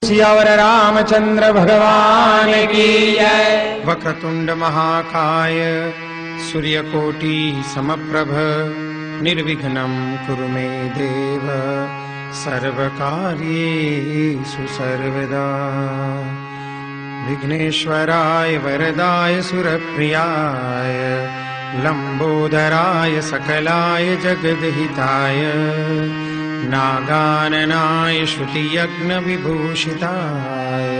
सियावर रामचंद्र भगवान की जय। वक्रतुंड महाकाय सूर्यकोटि समप्रभ निर्विघ्नं कुरु मे देव सर्वकार्येषु सर्वदा। विघ्नेश्वराय वरदाय सुरप्रियाय लंबोदराय सकलाय जगद्हिताय नागाननाय श्रुतियज्ञविभूषिताय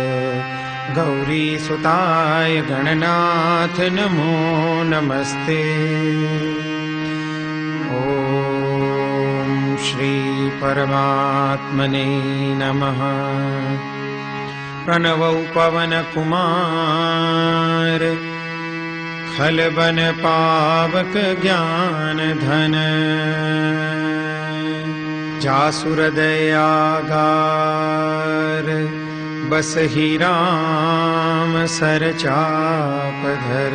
गौरीसुताय गणनाथ नमो नमस्ते। ॐ श्री परमात्मने नमः। प्रणवौ पवन कुमार खलबन पावक ज्ञान धन जासुर दयागार बसहि राम सरचाप धर।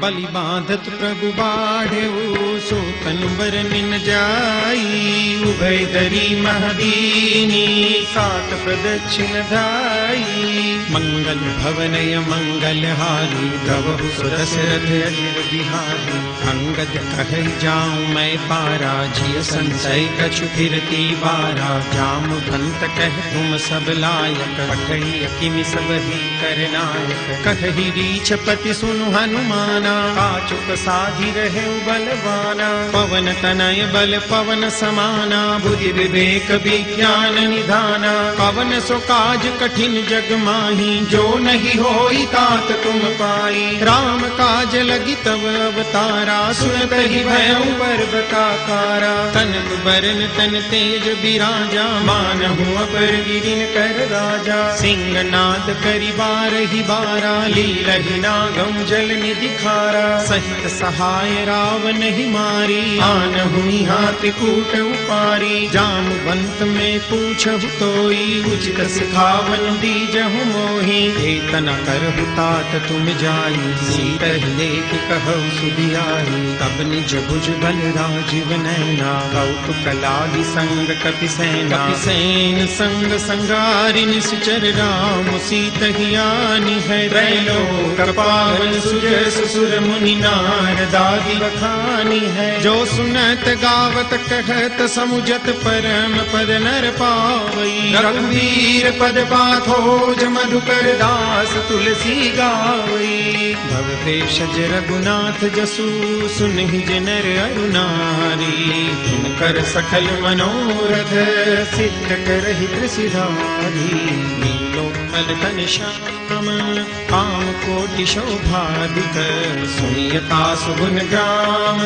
बलि बांधत प्रभु बाढ़ऊ सोतन बरनिन जाई उभय दरी महदीनी सात प्रदक्षिण धाई। मंगल भवनय मंगलहारी द्रवहु सुदशरथ अजिर बिहारी। अंगद कहै जाऊं मैं पारा जिय संशय कछु फिरती बारा। जामवंत कह तुम सब लायक पठई किमि सब ही करनायक। कहहि रीछपति सुनु हनुमाना काचुक साधि रहे बलवाना। पवन तनय बल पवन समाना बुद्धि विवेक विज्ञान निधाना। पवन सो काज कठिन जग माही जो नहीं होई तात तुम पाई। राम काज लगी तब अवतारा सुनत ही भयउ पर्वताकारा। तनक बरन तन तेज बिराजा मानहु अपर गिरिन कर राजा। सिंहनाद करि बारहि बारा लीलहि नागम जल निधि खारा। सहित सहाय रावण ही मारी आनहु हाथ कूट उपारी। जामवंत में पूछहु तोई उचित सिखावन दीजहु मोहि। एतना करहु तात तुम जाई सीतहि लेख कहु सुधियाई। तब निज भुज बल राजीव नैना कौतुक लागी संग कपिसेना। कपिसेन संग संगारि निश्चर राम सीतहि आनि है। त्रैलोक पावन सुजस सुर मुनि नारदादि बखानी है। जो सुनत गावत कहत समुझत परम पद नर पावई। रघुवीर पद पाथोज मधुकर दास तुलसी गावई। भव भेषज रघुनाथ जसु सुनहि जनर अरु नारी। कर सकल मनोरथ सिद्ध करहि त्रिसिधारी। नीलोत्पल तन श्याम काम कोटि शोभाधिक। सुनियता सुगुन ग्राम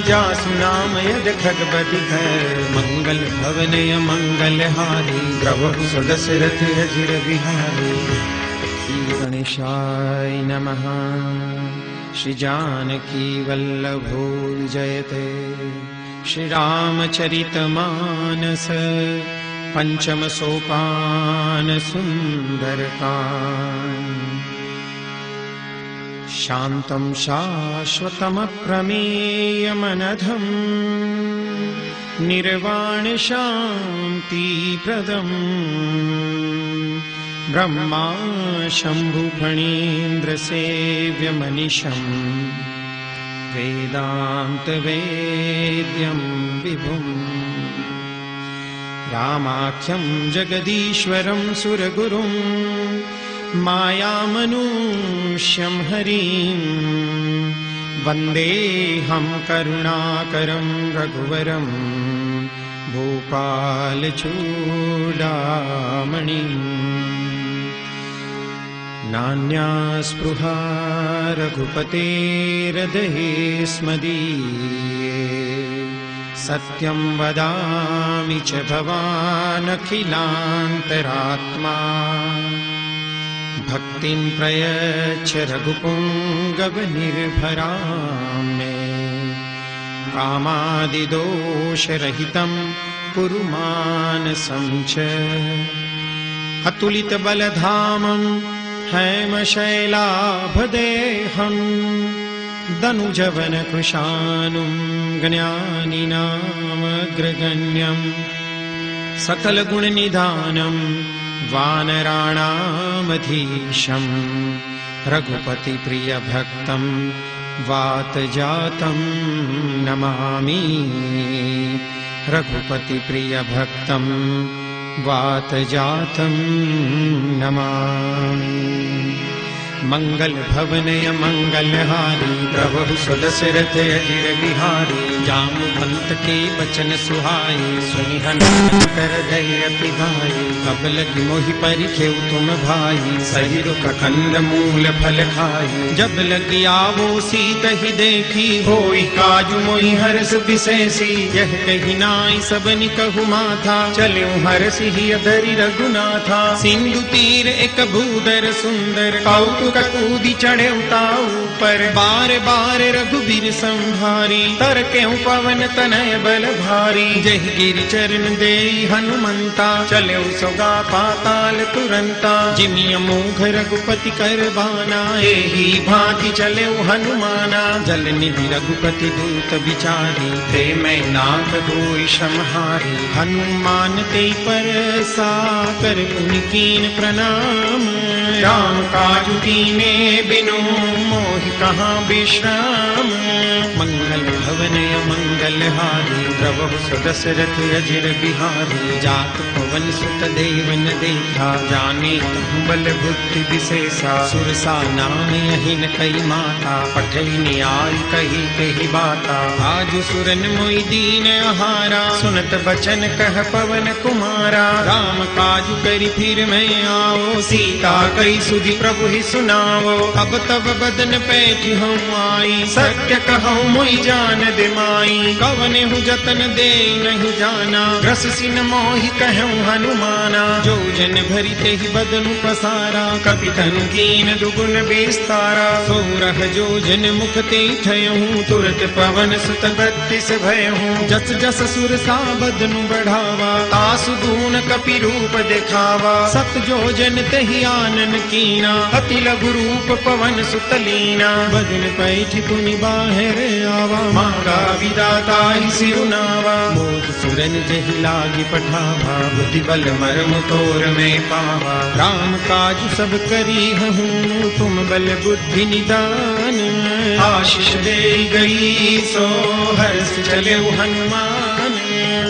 जासु नाम यद खगपति है। मंगल भवनय मंगलहारी द्रवहु सुदशरथ अजिर बिहारी। श्री गणेशाय नमः। श्री जानकी वल्लभो जयते। श्री रामचरित मानस पंचम सोपान सुंदरकांड। शांतं शाश्वतमप्रमेयमनघं निर्वाण शांति प्रदं। ब्रह्मा शंभु फणीन्द्र सेव्य मनीषं वेदांत वेद्यं विभुम्। रामाख्यं जगदीश्वरं सुरगुरुं मायामनुष्यं हरिं। वन्देऽहं करुणाकरं रघुवरं भूपालचूडामणिम्। नान्या स्पृहा रघुपतेर्हृदये स्मदीये। सत्यं वदामि च भवानखिलान्तरात्मा। भक्तिं प्रयच्छ रघुपुङ्गवनिर्भरां मे। कामादिदोषरहितं कुरु मानसं च। अतुलितबलधामं हैमशैलाभदेहं। दनुजवनकृशानुं ज्ञानिनामग्रगण्यं। सकल गुण निधानम वानराणामधीशम रघुपति प्रिय भक्तम वात जातम नमामि। रघुपति प्रिय भक्तम वात जातम नमामि। मंगल भवनय मंगलहारी प्रभु सुदशरथ अजिर बिहारी। जामवंत के बचन सुहाए सुनि हनुमत कर अति भाई। कब लगी मोहि परिखेउ तुम भाई सही रुख कंद मूल फल खाई। जब लगी आवो सीत ही देखी होई काजु मोहि हर्ष विशेषी। यह कही नाई सबनि कहु माथा चले हर्ष ही अधरि रघुनाथा। सिंधु तीर एक भूधर सुंदर कौतुक कूदी चढ़े उताऊ पर। बार बार रघुबीर संभारी तर के पवन तनय बल भारी। जय गिरि चरण देई हनुमंता चले सोगा पाताल तुरंता। जिमिय मोघ रघुपति कर बाना एही भांति चले हनुमाना। जल निधि रघुपति दूत विचारी ते मैं नाथ होई समहारी। हनुमान ते पर साकर पुनि कीन प्रणाम। राम काजु कीने बिनु मोहि कहाँ विश्राम। मंगल भवन मंगल हारी प्रभु सुदशरथ अजिर बिहारी। जात पवन सुत देवन देखा जाने बल बुद्धि विशेषा। सुरसा नाम यही न कई माता पठई न्याय कही कही बाता। आज सुरन मोहि दीन आहारा सुनत बचन कह पवन कुमारा। राम काजु करी फिर मैं आओ सीता कई सुधि प्रभु ही सुनाओ। अब तब बदन पैठ हूँ आई सत्य कहूँ मोहि जान दे माई। कवने हूँ जतन दे नहीं जाना रस सिन मोहि कहूँ हनुमाना। जो जन भरी ते ही बदन पसारा कपि तनु कीन दुगुन विस्तारा। सोरह जो जन मुख ते ठयहूँ तुरत पवन सुत बत्तीस भयहूँ। जस जस सुरसा बदनु बढ़ावा तासु गुण कपि रूप दिखावा। सत जो जन तहि आनन कीना अति लघु रूप पवन सुत लीना। बदन पैठ पुनि बाहर आवा मांगा विदाता ही सिरुनावा। मोद सुरन जहि लागी पठावा बुद्धि बल मर्म तोर में पावा। राम काज सब करी हूँ तुम बल बुद्धि निदान। आशीष दे गई सो हर्ष चले हनुमान।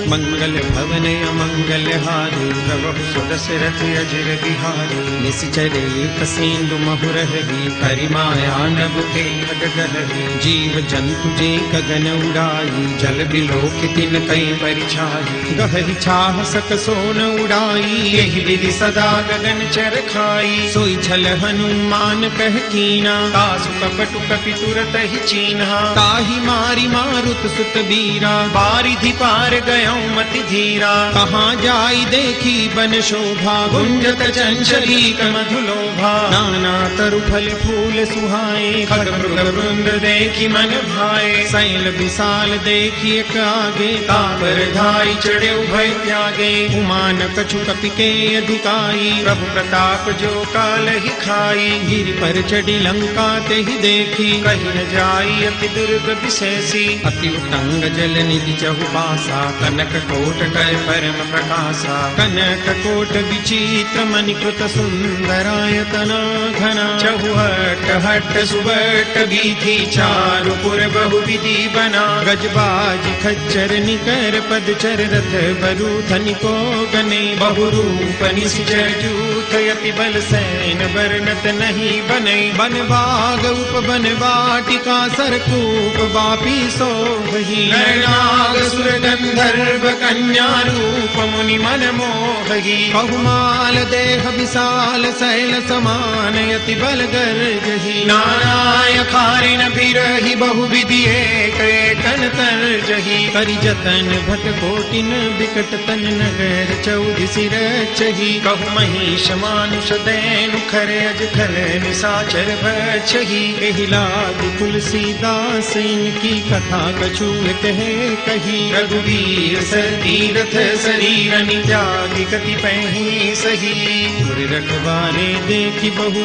मंगल भवन अमंगल हारी प्रभु सुदशरथ अजिर बिहारी। निश्चर एक सेंदु महुरही करिमाया नभ के खगगही। जीव जंतु जे गगन उड़ाई जल बिलोक तिन कई परिछाई। गहरी छाह सक सोन उड़ाई यही विधि सदा गगन चर खाई। सोई छल हनुमान कह कीना तासु कपटु कपि तुरत ही चीन्हा। ताहि मारी मारुत सुत बीरा बारिधि पार गया मति धीरा। कहाँ जाई देखी बन शोभा गुंजत चंचली मधुलोभा। नाना तरु फल फूल सुहाए खग मृग वृंद देखी मन भाए। शैल विशाल देखी एक आगे तापर धाई चढ़े भय त्यागे। उमान कछु कपि के अधिकाई प्रभु प्रताप जो काल ही खाई। गिरि पर चढ़ी लंका ते ही देखी कहीं न जाई अति दुर्ग विशेषी। अति उतंग जल निधि चहुबासा कनक कोट कर परम प्रकाशा। कनक कोट विचित्र मणिकृत सुंदरायतना घना। चहुहट हट सुबट बीथी चारु पुर बहु विधि बना। गजबाज खच्चर निकर पदचर रथ बरु धनिको गने। बहुरूप निश्चर जूथ यति बल सैन वर्णत नहीं बने। बन बाग उपवन वाटिका सरकूप बापी सोहि। नाग सुर गंधर्व कन्या रूप मुनि मन मोहि। बहुमाल देह विशाल शैल समान यति बल गर्जहि। नाराय खारिन बिरहि बहु विधि एक एकन तर्जहि। करि जतन भट कोटिन बिकट तन नगर चौदि सिर चहि। कहु महिष मानुष दैनु खर अज खल निशाचर भक्षहि। एहि लाग तुलसीदास इनकी कथा कछु कहे कही। रघुवीर तीरथ शरीरन त्यागी कति पही सही। गुर रखवारे देखी बहु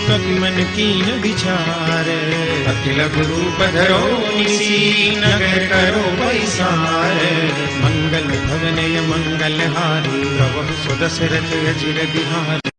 कपि मन कीन विचार, अखिल गुरु पधरो निसी नगर करो पैसार। मंगल भवनय मंगल हारी प्रभु सुदशरथ अजिर बिहारी।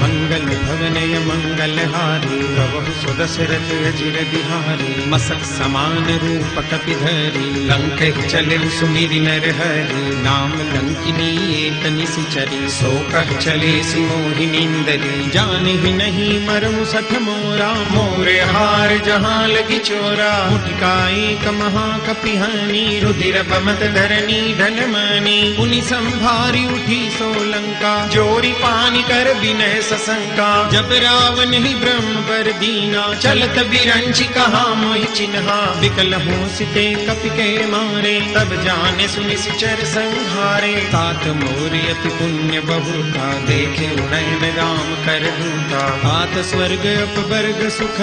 मंगल भवनय मंगल हारी प्रभु सुदशरथ अजिर बिहारी। मसक समान रूप कपिधरी लंक चले सुमिरि नर हरि। नाम लंकिनी एक निशिचरी सो कह चले सिमोहि नींदरी। जाने ही नहीं मरमु सठ मोरा मोरे हार जहाँ लगी चोरा। मुठिका एक महाकपिहानी रुधिर बमत धरनी धन मानी। पुनि संभारी उठी सोलंका जोरी पानी कर विनय सशंका। जब रावण ही ब्रह्म पर दीना चलत बिरंची कहा मोहि चिन्हा। विकल हो सिते कपि के मारे तब जाने सुनि सिचर संहारे। तात मोरि अति पुण्य बहुता देखे नयन राम कर दूता। तात स्वर्ग अपवर्ग सुख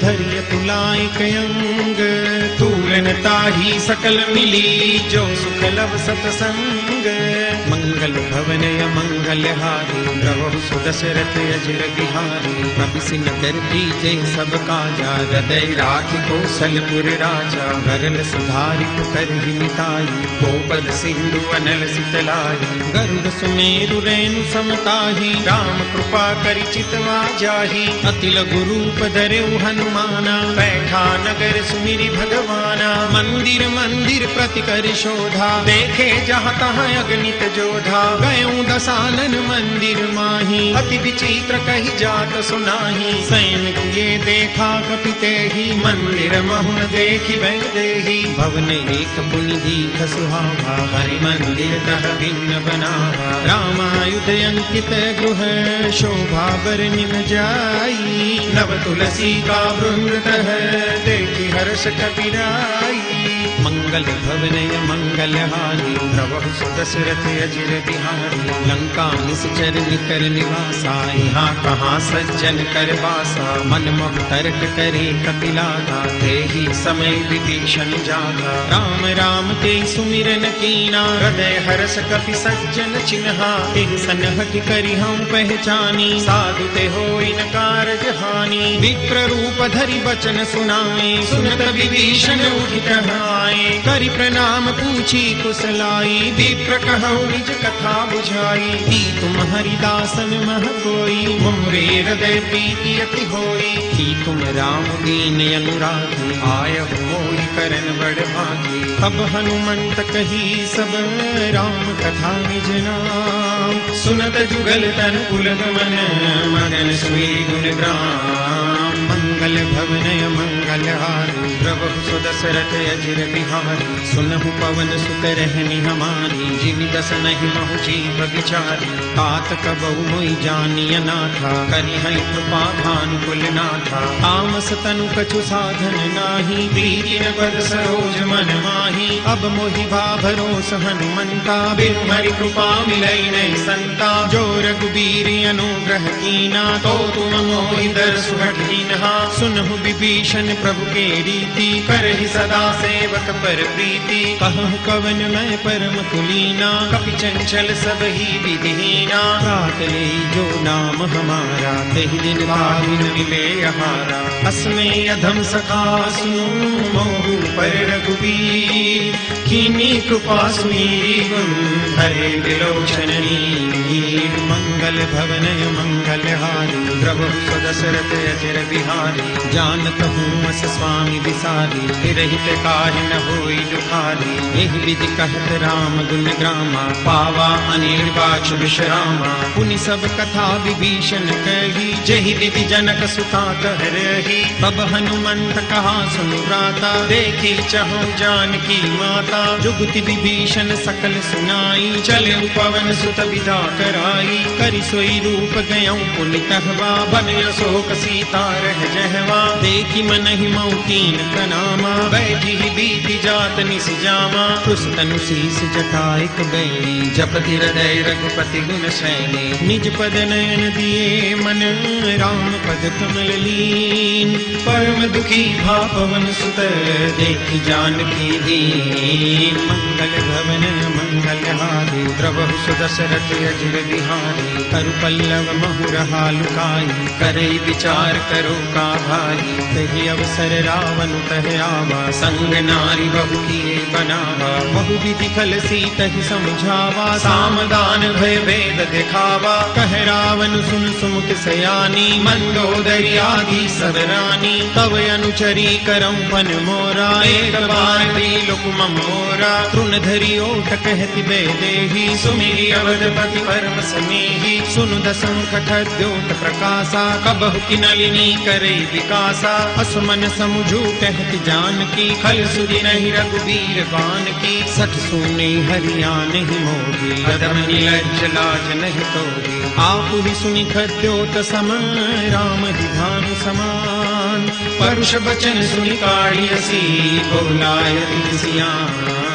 धैर्य तुलाय कयंग। तूलन ताही सकल मिली जो सुख लव सतसंग। मंगल भवनय मंगल हारी प्रभु सुदशरथ अजिर बिहारी। कपि न कर दीजे सब काजा हृदय राखी कौशलपुर राजा। गरल सुधारि कर मिताई गोपद सिंधु अनल सितलाई। गरुड़ सुमेरु रेणु समताही राम कृपा करि चितवा जाही। अतिल गुरु पधरेउ हनुमाना बैठा नगर सुमिरि भगवाना। मंदिर मंदिर प्रति कर शोधा देखे जहाँ तहाँ अगणित जोधा। गयों दसानन मंदिर माही अति विचित्र कही जात सुनाही। सैन किए देखा कपिते ही मंदिर महुन देखी वैदेही। भवन एक पुनि दीख सुहावा हरि मंदिर तह भिन्न बनावा। रामायुध अंकित गृह शोभा बर निम जाई। नव तुलसी का वृंद तह देखी हर्ष कपिराई। मंगल भवनय मंगल हारी प्रभु सुदशरथ अजिर बिहारी। लंका निश्चर निकर निवासा यहाँ कहाँ सज्जन कर बासा। मन मोह तर्क करे कपिलागा तेहि समय विभीषण जागा। राम राम ते सुमिरन कीना हृदय हर्ष कपि सज्जन चिन्हा। तेहि सनहठ करि हम पहचानी साधु ते होई न कारज हानि। विप्र रूप धरि बचन सुनाए सुनत विभीषण उठि कहाए। करि प्रणाम पूछी कुशलाई विप्र कहु निज कथा बुझाई। की तुम हरिदासन मह कोई मोरे हृदय प्रीति अति होई। की तुम राम दीन अनुरागी आयहु मोहि करन बड़ भागी। तब हनुमंत कही सब राम कथा निज नाम। सुनत जुगल तन पुलक मन मगन सुई गुण ग्राम। मंगल भवनय मंगल हारी प्रभु सुदशरथ अजिर बिहारी। सुनहु पवन सुत रहनी हमारी जीवि दस नहीं महु जीव विचारी। तात कबहु मोहि जानिय नाथा करि हरि कृपा भानुकुल नाथा। तामस तनु कछु साधन नाही प्रीति न पद सरोज मन माही। अब मोहि भा भरोस हनुमंता बिनु हरि कृपा मिलई नहीं संता। जो रघुबीर अनुग्रह कीना तो तुम मोहि दरसु हठीनहा। सुनहु विभीषण प्रभु के रीति करहि सदा सेवक पर प्रीति। कहु कवन मैं परम कुलीना कपि चंचल सब ही विधिहीना। रात ले जो नाम हमारा तेहि दिन पाविन मिले हमारा। अस्मै अधम सखा सुनो मोहु पर रघुबीर। कीनी कृपा सुमीरी गुण हरे विलोचन नीर। मंगल भवनय मंगल हारी प्रभु सुदशरथ अजिर बिहारी। जानत हूँ अस स्वामी विसारी विरहित काहि न होई दुखारी। एहि विधि कहत राम गुण ग्रामा पावा अनिर्वाच विश्रामा। पुनि सब कथा विभीषण कही जेहि विधि जनक सुता कह रही। तब हनुमंत कहा सुनु भ्राता देखी चहु जानकी माता। जुगति विभीषण सकल सुनाई चले पवन सुत विदा कराई। कर हरि सोई रूप गयऊं पुनितहवा बन अशोक सीता रह जहवा देखी मन ही मऊ कीन प्रणामा बैठी ही बीती जात निस जामा उस तनु शीस जटाइक बैणी जपति हृदय रघुपति गुण शैली निज पद नयन दिए मन राम पद कमल लीन परम दुखी भा पवन सुत देखी जानकी दीन मंगल भवन मंगल हारी द्रवहु सुदशरथ अजिर बिहारी करु पल्लव महुरहा लुकाई करे विचार करो का भाई तहि अवसर रावण तह आवा संग नारी बहु किए बनावा बहु विधि खल सीतहि समझावा सामदान भय भेद दिखावा कह रावण सुन सुमुख सयानी मंदोदरी आदि सब रानी तव अनुचरी करम पन मोरा एक बार दिलुक मोरा तृण धरी ओट कहति बेदेही सुमिरी अवधपति परम सनेही सुनु दशमुख द्योत प्रकाशा कबहु की नलिनी करे विकासा असमन समुझू कहति जानकी खल सुधि नहीं रघुबीर बान की सठ सुने हरिया नहीं मोगी कदम नीलज लाज नहीं तोगी आप ही सुनि खद्योत समान राम ही भानु समान परुष बचन सुनि काढ़ियसी बोलाय सियान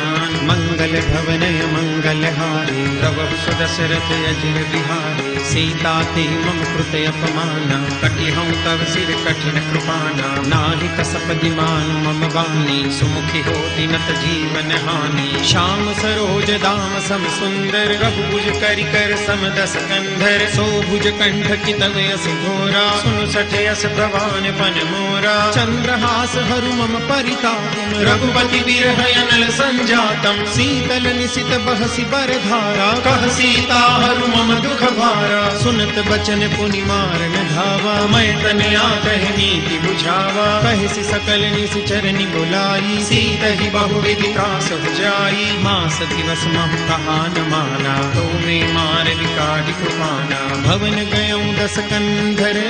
मंगल भवनय मंगल हारी प्रभु सुदशरथ अजिर बिहारी सीता ते मम कृत अपमाना कटिहऊं तव सिर कठिन कृपाना नाहि कसप दिमान मम वाणी सुमुखी हो दिनत जीवन हानि श्याम सरोज दाम सम सुंदर रघुभुज करि कर सम दस कंधर सो भुज कंठ की तव यस घोरा सुनु सठ यस प्रवान पन मोरा चंद्रहास हरु मम परिताप रघुपति बिरह अनल संजातम शीतल निशित बहसी बर धारा कह सीता हरु मम दुख भारा सुनत बचन पुनि मारन धावा मैं तनया कह नीति बुझावा कहसी सकल निस चरनि बुलाई सीत ही बहु विधि त्रास जाई मास दिवस महु कहा न माना तो में मार विकाटि कृपाना भवन गयऊं दस कंधर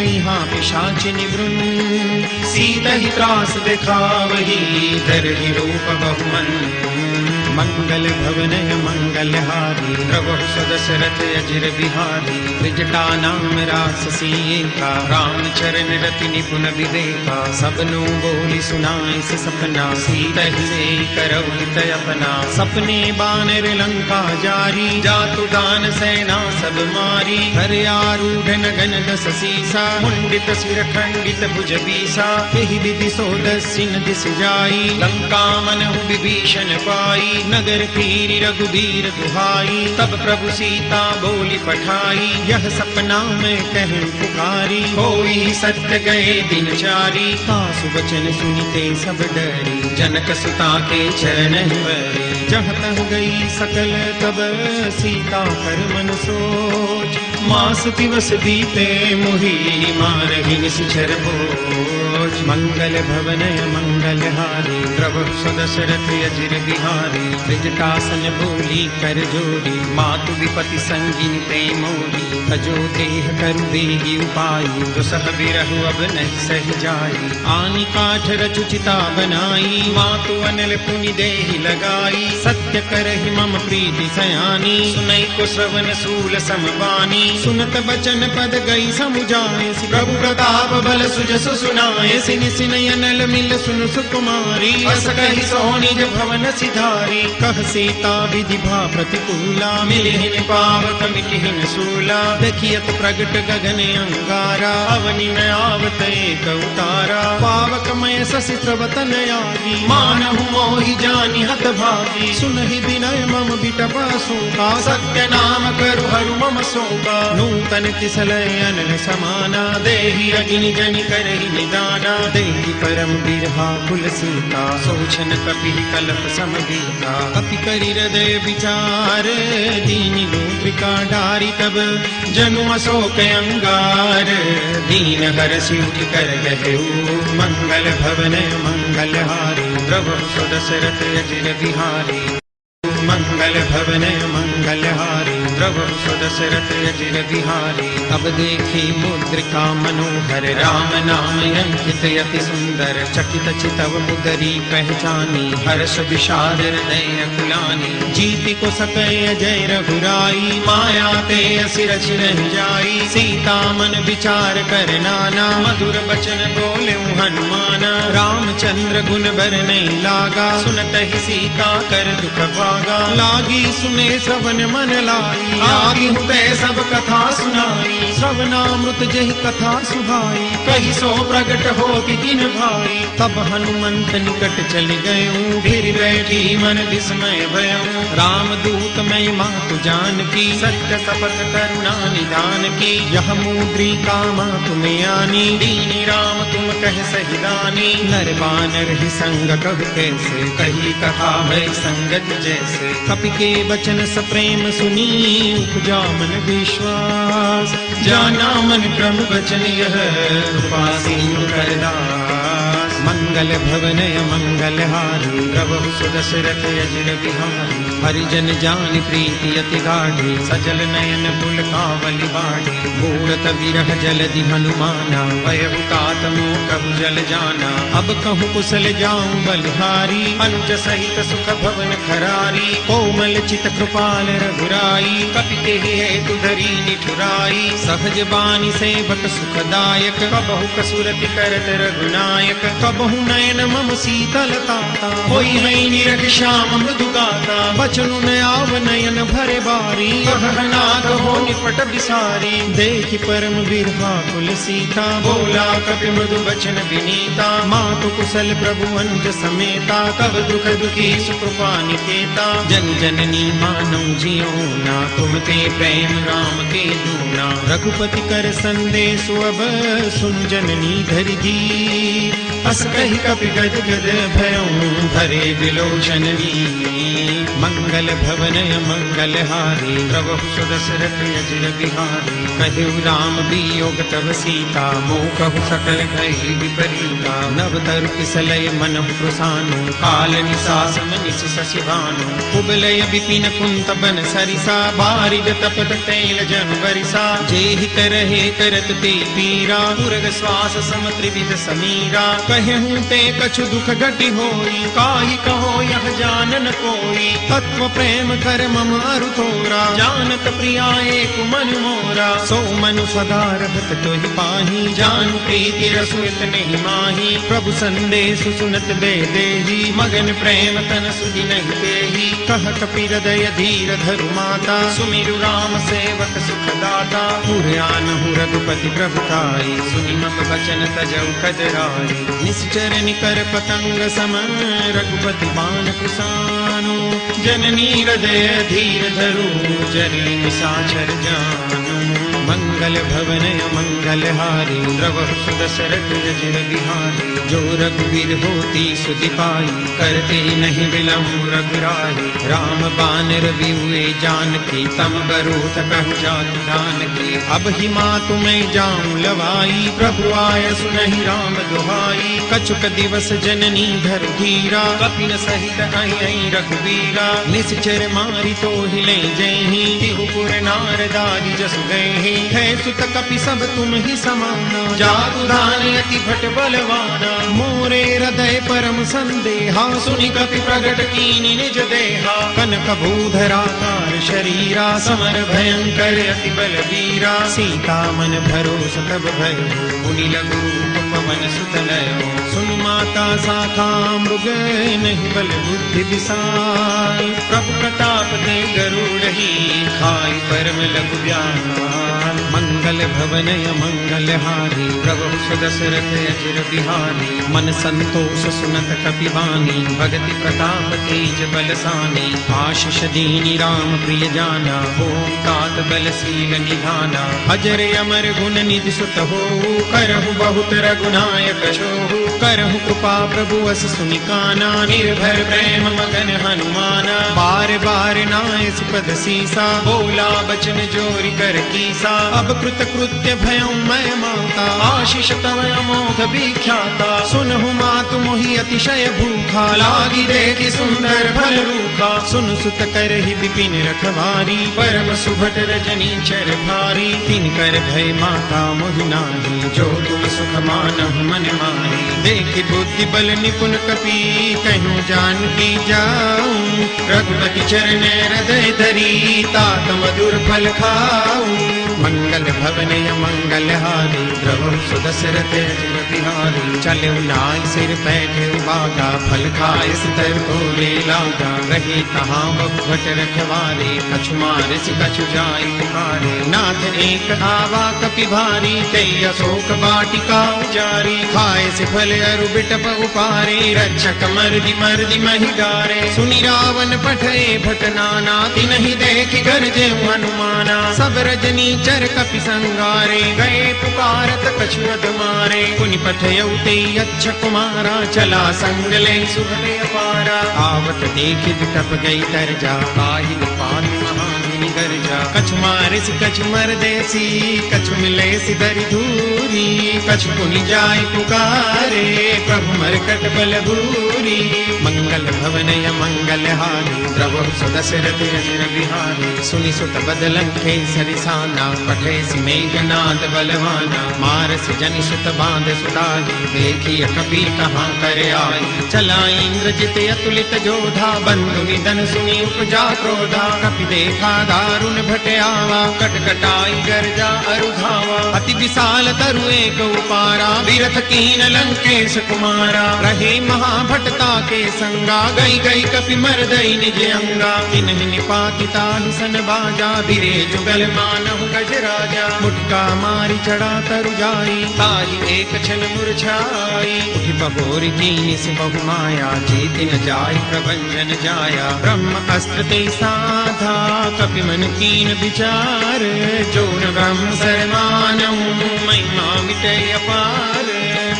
यहाँ पिशाचिनि वृन सीत ही त्रास दिखावही धर ही रूप बहुमन मंगल भवनय मंगल हारी प्रभु सदशरथ अजिर बिहारी त्रिजटा नाम राससी एका राम चरण रति निपुण विवेका सबनु बोली सुनाई से सपना सीत ही करौ हित अपना सपने बानर लंका जारी जातु दान सेना सब मारी हर आरूढ़ नगन दस सीसा मुंडित सिर खंडित भुज बीसा एहि विधि सो दस्सिन दिस जाई लंका मनहु विभीषण पाई नगर फिरी रघुबीर दुहाई तब प्रभु सीता बोली पठाई यह सपना में कह पुकारी होई सत्य गए दिन चारी सासु वचन सुनिते सब डरी जनक सुता के चरण वरी जहाँ तह गई सकल तब सीता कर मन सोच मास दिवस बीते मोहि मारहि निश्चर भोज मंगल भवनय मंगल हारी प्रभु सदशरथ अजिर बिहारी त्रिजटासन बोली कर जोड़ी मातु विपति संगिन ते मोरी तजो देह करु बेगी उपाई दुसह बिरहु अब नहीं सह जाई आनी काठ रचु चिता बनाई मातु अनल पुनि देहि लगाई सत्य करहि मम प्रीति सयानी सुनई को श्रवण सूल समबानी सुनत बचन पद गई समुझाए प्रभु प्रताप बल सुजसु सुनाए सिनि सिनय नल मिल सुन सुकुमारी अस कहि सोनिज भवन सिधारी कह सीता विधि भा प्रतिकूला मिलिहिन पावक मिटिहिन सूला देखियत प्रगट गगन अंगारा अवनि में आवत एक उतारा पावक मय शशि प्रवतन आगी मानहु मोहि जानि हत भागी सुनहि विनय मम बिटपा शोका सत्य नाम करु हरु मम शोका नूतन किसलय अनल समाना देहि अग्नि जनि करहि निदाना देहि परम बिरहा कुल सीता सोचन कपि कलप समगीता कपि करि हृदय विचार दीनि मुद्रिका डारी तब जनु अशोक अंगार दीन हरषि उठि कर गहेउ मंगल भवनय मंगल हारी प्रभु सदशरथ अजिर बिहारी मंगल भवनय मंगल हारी प्रभु सदशरथ अजिर बिहारी अब देखी मुद्रिका मनोहर राम नाम अंकित अति सुंदर चकित चितव मुदरी पहचानी हर्ष विषाद हृदय कुलानी जीति को सकय जय रघुराई माया ते कहे असि रच नहीं जाई, सीता मन विचार कर नाना, मधुर बचन बोले हनुमाना। रामचंद्र गुण बर नहीं लागा, सुनत ही सीता कर दुख भागा। लागी सुने श्रवण मन लाई, लागी हुते सब कथा सुनाई। श्रवणामृत जहि कथा सुहाई, कही सो प्रगट हो किन भाई। तब हनुमंत निकट चल गए, फिर बैठी मन विस्मय भयऊ। राम दूत मैं मातु जान की, सत्य शपथ करुणा निधान की। यह मुद्रिका मातु में आनी, दीनी राम तुम कह सही दानी। नर बानर ही संग कब कैसे, कही कथा भय संगत जैसे। कपि के वचन सप्रेम सुनी, उपजा मन विश्वास। जाना मन क्रम वचन यह, कृपासीन करदास। मंगल भवनय मंगल हारी, प्रभु सुदशरथ अजिर बिहारी। हरिजन जान प्रीति अति गाढ़ी, सजल नयन पुलकावली बाढ़ी। मूरत विरह जलधि हनुमाना, भयहु तात मोह कहु जल जाना। अब कहूँ कुशल जाऊं बलिहारी, अनुज सहित सुख भवन खरारी। कोमल चित कृपाल रघुराई, कपि तेहि हेतु धरी निठुराई। सहज बानी सेवक सुखदायक, कबहु कसुरति करत रघुनायक। कबहु नयन मम शीतलताता, होई है निरख श्याम मृदु गाता। बचनु न आव नयन भरे बारी, कहनाथ हो निपट बिसारी। देखि परम बिरहा कुल सीता, बोला कपि मृदु बचन विनीता। मातु कुशल प्रभु अनुज समेता, तब दुख दुखी सुकृपा निकेता। जन जननी मानौ जियोना, तुम ते प्रेम राम के दूना। रघुपति कर संदेश अब, सुन जननी धरि धीर। अस कहि कपि गद गद भयऊ, भरे विलोचन वीर। मंगल भवनय मंगल हारी, प्रभु सुदशरथ अजिर बिहारी। कहु राम वियोग तब सीता, मोह कहु सकल भई विपरीता। नव तरु किसलय मनहु प्रसानु, काल निसास मनिस शशि भानु। कुबलय विपिन कुंत बन सरिसा, बारिद तपत तैल जन बरिसा। जेहि तरहे करत ते पीरा, उरग श्वास सम त्रिविध समीरा। कहूँ ते कछु दुख घटि होई, काहि कहो यह जानन कोई। तत्व प्रेम कर मम अरु तोरा, जानत प्रिया एक मन मोरा। सो मनु सदा रहत तोहि पाही, जानु प्रीति रसु इतने माही। प्रभु संदेश सुनत बे देही, मगन प्रेम तन सुधि नहीं देही। कह कपि हृदय धीर धरु माता, सुमिरु राम सेवक सुखदाता। पुरयानहु रघुपति प्रभुताई, सुनि मम वचन तजौ कजराई। निश्चर निकर पतंग सम, रघुपति बाण कुसानो। जननी हृदय धीर धरु, जनि निशाचर जानु। मंगल भवनय मंगल हारी, प्रभु सुदशरथ अजिर बिहारी। जो रघुवीर होती सुधि पाई, करते नहीं विलम्ब रघुराई। राम बानर बिहुए जानकी, तम बरूथ कहु जातु जानकी। अब ही मातु मैं जाऊं लवाई, प्रभु आय सुनहि राम दुहाई। कछुक दिवस जननी धरु धीरा, कपिन सहित आई रघुवीरा। निश्चर मारि तो हिले जयहि, तिहुपुर नारदारी जसु गए। है सुत कपि सब तुम ही समाना, जादू दान अति भट बलवाना। मोरे हृदय परम संदेहा, सुनि कपि प्रगट कीनि निज देहा। कनक भूधराकार शरीरा, समर भयंकर अति बलवीरा। सीता मन भरोस तब भयउ, मुनि लघु रूप पवन सुत लयो। सुन माता शाखा मृग, नहीं बल बुद्धि विशाल। प्रभु प्रताप दे गरुड़हि, खाई परम लघु व्याल। मंगल भवनय मंगल हारी, प्रभु सुदशरथ अजिर बिहारी। मन संतोष सुनत कपि बानी, भगति प्रताप तेज बलसानी। आशीष दीनी राम प्रिय जाना, होम तात बलशील निधाना। अजर अमर गुण निधि सुत हो, करहु बहुत रघुनायक छोहु। करहु कृपा प्रभु अस सुनि काना, निर्भर प्रेम मगन हनुमाना। बार बार नाय सुपद सीसा, बोला बचन जोरि कर कीसा। अब तब कृत कृत्य भयं मैं माता, आशीष तव अमोघ विख्याता। सुनहु मातु मोहि अतिशय भूखा, लागी देखि सुंदर फल रूखा। सुन सुत करहि विपिन रखवारी, परम सुभट रजनी चर भारी। तिन कर भय माता मोहि नाही, जो तुम सुख मानहु मन माही। देखि बुद्धि बल निपुण कपि, कहूँ जानकी जाऊं। रघुपति चरण हृदय धरी, तात मधुर फल खाऊं। मंगल भवन मंगल हारी, प्रभु सुदशरथ अजिर बिहारी। चले नाय सिर बैठे बागा, फल खाए सितर बोले लागा। रहे तहाँ भट रखवारे, कछु मारे से कछु जाय पुकारे। नाथ एक आवा कपि भारी, कई अशोक वाटिका उजारी। खाए से फल अरु बिटप उपारे, रक्षक मर्दि महि डारे। सुनि रावण पठे भट नाना, तिनहि देखि गरजे हनुमाना। सब रजनी चर कपि संगारे, गए पुकारत कछु अध मारे। पुनि पठयउ ते अच्छ कुमारा, चला संग ले सुभले अपारा। आवत देखि बिटप गई तरजा, आहि पान महामुनि गर्जा। कछु मारे सि कछु मर देसी, कछु मिले सि दरि धूरी। कछु पुनि जाय पुकारे, प्रभु मरकट बल भूरी। मंगल भवन मंगल हारी, प्रभु सुदशरथ अजिर बिहारी। सुनि सुत बदलन केसरि साना, पठे सि मेघनाद बलवाना। मारस जनि सुत बांध सुताई, देखि कपि कहाँ कर आई। चला इंद्रजित अतुलित जोधा, बंधु निधन सुनि उपजा क्रोधा। कपि देखा दारुण भट आवा, कटकटाई गर्जा अरु धावा। अति विशाल तरु एक उपारा, बिरथ कीन लंकेश कुमारा। रहे महाभटता के संगा, गई गई कपि मर्दई निज अंगा। तिन्हि निपाति ताहि सन बाजा, बिरे जुगल मानहु गज राजा। मुटका मारी चढ़ा तरु जाई, ताहि एक क्षण मुरझाई। उठि बहोरि कीनि से बहु माया, जीति न जाय प्रभंजन जाया। ब्रह्म अस्त्र ते साधा, कपि मन कीन विचार। जो न ब्रह्म सरमानहु, महिमा मिटे अपार।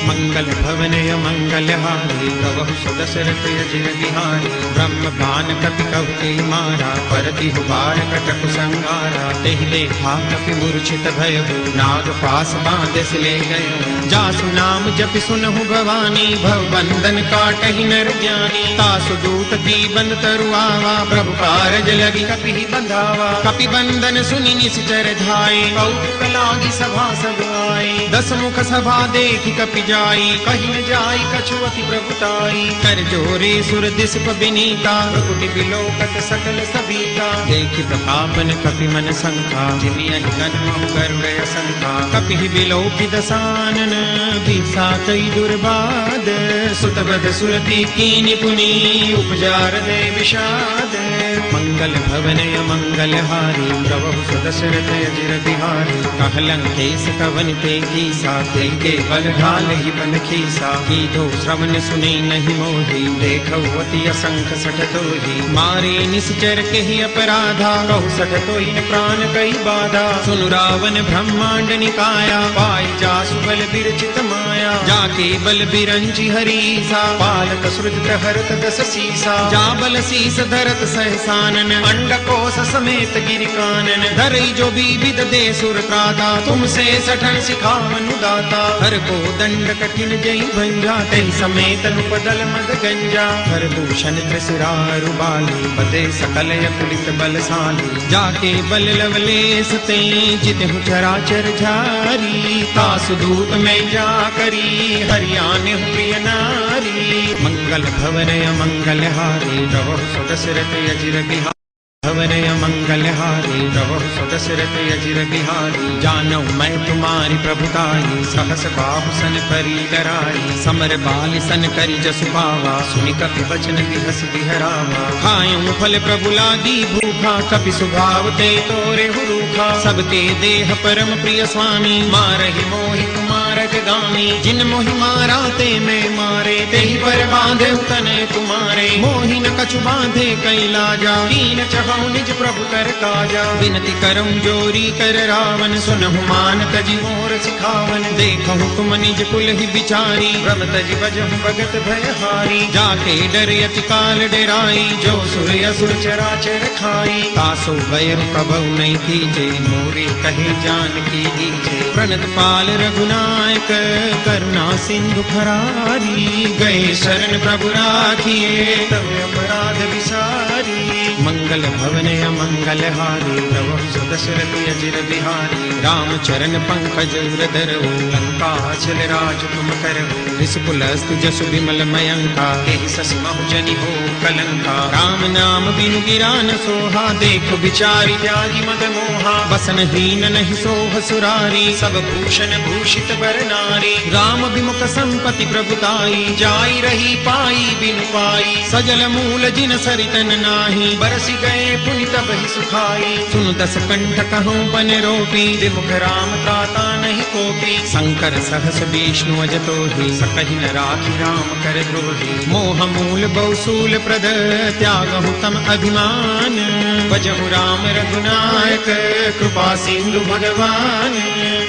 मंगल भवन मंगल हारी, प्रभु सुदशरथ अजिर बिहारी। ब्रह्म बान कपि कहुते मारा, परति बार कटक संगारा। तेहि देखा कपि मूर्छित भयउ, नाग पास बांधस ले गयो। जासु नाम जपि सुनहु भवानी, भव बंधन काटहि नर ज्ञानी। तासु दूत दीबन तरु आवा, प्रभु कारज लगी कपि बंधावा। कपि बंधन सुनि निश्चर धाये, कौतुक लागी सभा सब आए। दस मुख सभा देखि कपि जाई, कहि न जाई कछु अति प्रभुताई। कर जोरे सुर दिसप बिनीता, प्रकुटि बिलोकत सकल सबीता। देखि प्रतापन कपि मन शंका, जिमि अहि कनमहु गरुड़ असंका। कपि बिलोकि दसानन, बिसा कई दुर्बाद। सुतवद सुरति कीनि पुनि, उपजार दे विषाद। मंगल भवन मंगल हारी, प्रभु सुदशरथ अजिर बिहारी। कहलंकेश कवन ते कीसा, ते के बल ढाल ही बन खीसा। कीधो श्रवण सुने नहीं मोही, देखौ अति असंख सठ तोही। मारे निश्चर के ही अपराधा, कहु सठ तोहि न प्राण कई बाधा। सुनु रावण ब्रह्मांड निकाया, पाई जासु बल बिरचित माया। जाके बल बिरंचि हरीसा, पालक सृजत हरत दस सीसा। जा बल शीस धरत सहसानन, अंडकोश समेत गिरि कानन। धरई जो विविध दे सुर त्राता, तुमसे सठन सिखावनु दाता। हर को दंड कठिन जई भंजा, तहि समेत नुपदल मद गंजा। हर दूषण त्रिशिरारु बाली, बदे सकल अतुलित बलशाली। जाके बल लवलेस ते, जितहु चराचर झारी। तासु दूत में जा करी, हरियाने प्रिय नारी। मंगल भवन मंगल हारी, प्रभु सुदशरथ अजिर बिहारी। भवन मंगल हारी, प्रभु सुदशरथ अजिर बिहारी। जानौ मैं तुम्हारी प्रभुताई, सहस बाहु सन परी कराई। समर बाल सन करि जसु पावा, सुनि कपि बचन बिहस बिहरावा। खायूं फल प्रभु लागी भूखा, कपि सुभाव ते तोरे हुरूखा। सबके देह परम प्रिय स्वामी, मारहि मोहि कुमार जगामी। जिन मोहि मारा ते मैं मारे, तेहि पर बांधे तने तुम्हारे। मोहि न कछु बांधे कई लाजा, कीन चहु जाहु निज प्रभु कर काजा। विनती करम जोरी कर रावण, सुनहु मान तजी मोर सिखावन। देखहु तुम निज कुल ही बिचारी, भ्रम तजी बजहु भगत भयहारी। जाके डर अति काल डेराई, जो सुर असुर चराचर खाई। तासो भय कबहु नहीं कीजे, मोरे कहे जानकी दीजे। प्रणत पाल रघुनायक, करुणा सिंधु खरारी। गए शरण प्रभु राखिए, तब अपराध विसारी। मंगल भवन अमंगल हारी, प्रभु सुदशरथ अजिर बिहारी। राम चरण पंकज धरऊ, लंका चल राज तुम करऊ। रिसकुलस्त जसु विमल मयंका, एहि सस महु जनि हो कलंका। राम नाम बिनु गिरा न सोहा, देखो बिचारी त्यागी मद मोहा। बसन हीन नहीं सोह सुरारी, सब भूषण भूषित बर नारी। राम विमुख संपति प्रभुताई, जाई रही पाई बिनु पाई। सजल मूल जिन सरितन नाही, बरसि गए पुनि तब ही सुखाई। सुन दस कंठ कहूँ बन रोपी, विमुख राम त्राता नहीं कोपी। शंकर सहस विष्णु अजतो ही, सकहि न राखी राम कर द्रोही। मोह मूल बहुसूल प्रद, त्यागहु तम अभिमान। भजहु राम रघुनायक, कृपा सिंधु भगवान।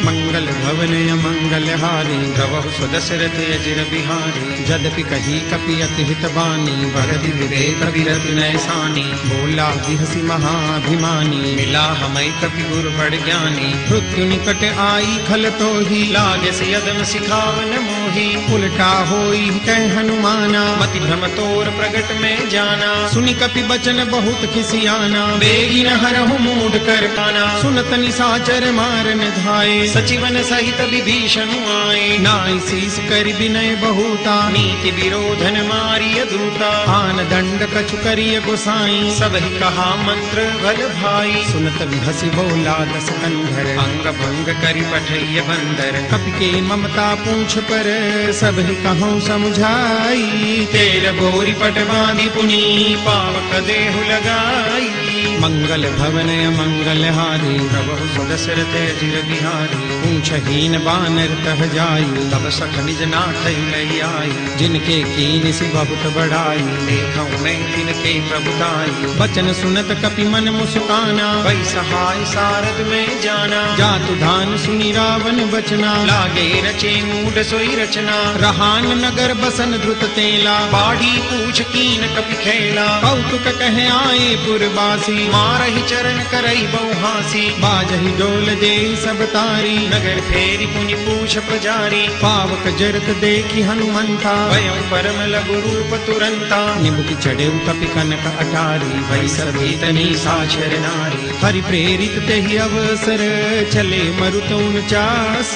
मंगल भवन अमंगल हारी, द्रवहु स्वदशरथ अजिर बिहारी। जदपि कही कपि अति हित बानी, भरति विवेक विरति नैसानी। बोला बिहसी महाभिमानी, मिला हमै कपि गुरु बड़ ज्ञानी। मृत्यु निकट आई खल तो ही, लागे से यदन सिखावन मोही। उल्टा होई कह हनुमाना, मति भ्रम तोर प्रगट में जाना। सुनि कपि बचन बहुत खिसियाना, बेगी न हरहु मूढ़ कर पाना। सुनत निशाचर मारन धाये, सचिवन सहित विभीषण आए। नाई शीस कर विनय बहुता, नीति विरोधन मारिय दूता। आन दंड कछु करिय गोसाई, सब ही कहा मंत्र भल भाई। सुनत हसी बोला दस कंधर, अंग भंग करि पठैय बंदर। कपि के ममता पूछ पर, सब ही कहूँ समझाई। तेल गोरी पट बांधि पुनि, पावक देहु लगाई। मंगल भवन अमंगल हारी, प्रभु सुदशरथ अजिर बिहारी। पूछहीन बानर तह जाई, तब सख निज नाथ लई आई। जिनके कीन सि बहुत बड़ाई, देखऊँ मैं तिनके प्रभुताई। बचन सुनत कपि मन मुस्काना, वै सहाय सारद में जाना। जातु धान सुनि रावण बचना, लागे रचे मूढ़ सोई रचना। रहान नगर बसन द्रुत तेला, बाढ़ी पूछ कीन कपि खेला। कौतुक कहे आए पुरवासी, मारहि चरण करई बहुहासी। बाजहि डोल दे सब तारी, नगर फेरी पुनि पूछ प्रजारी। पावक जरत देखी हनुमंता, भयं परम लघु रूप तुरंता। निमुख चढ़े कपि कनक अटारी, भई सभी तनी साक्षर नारी। हरि प्रेरित तेहि अवसर, चले मरुत 49।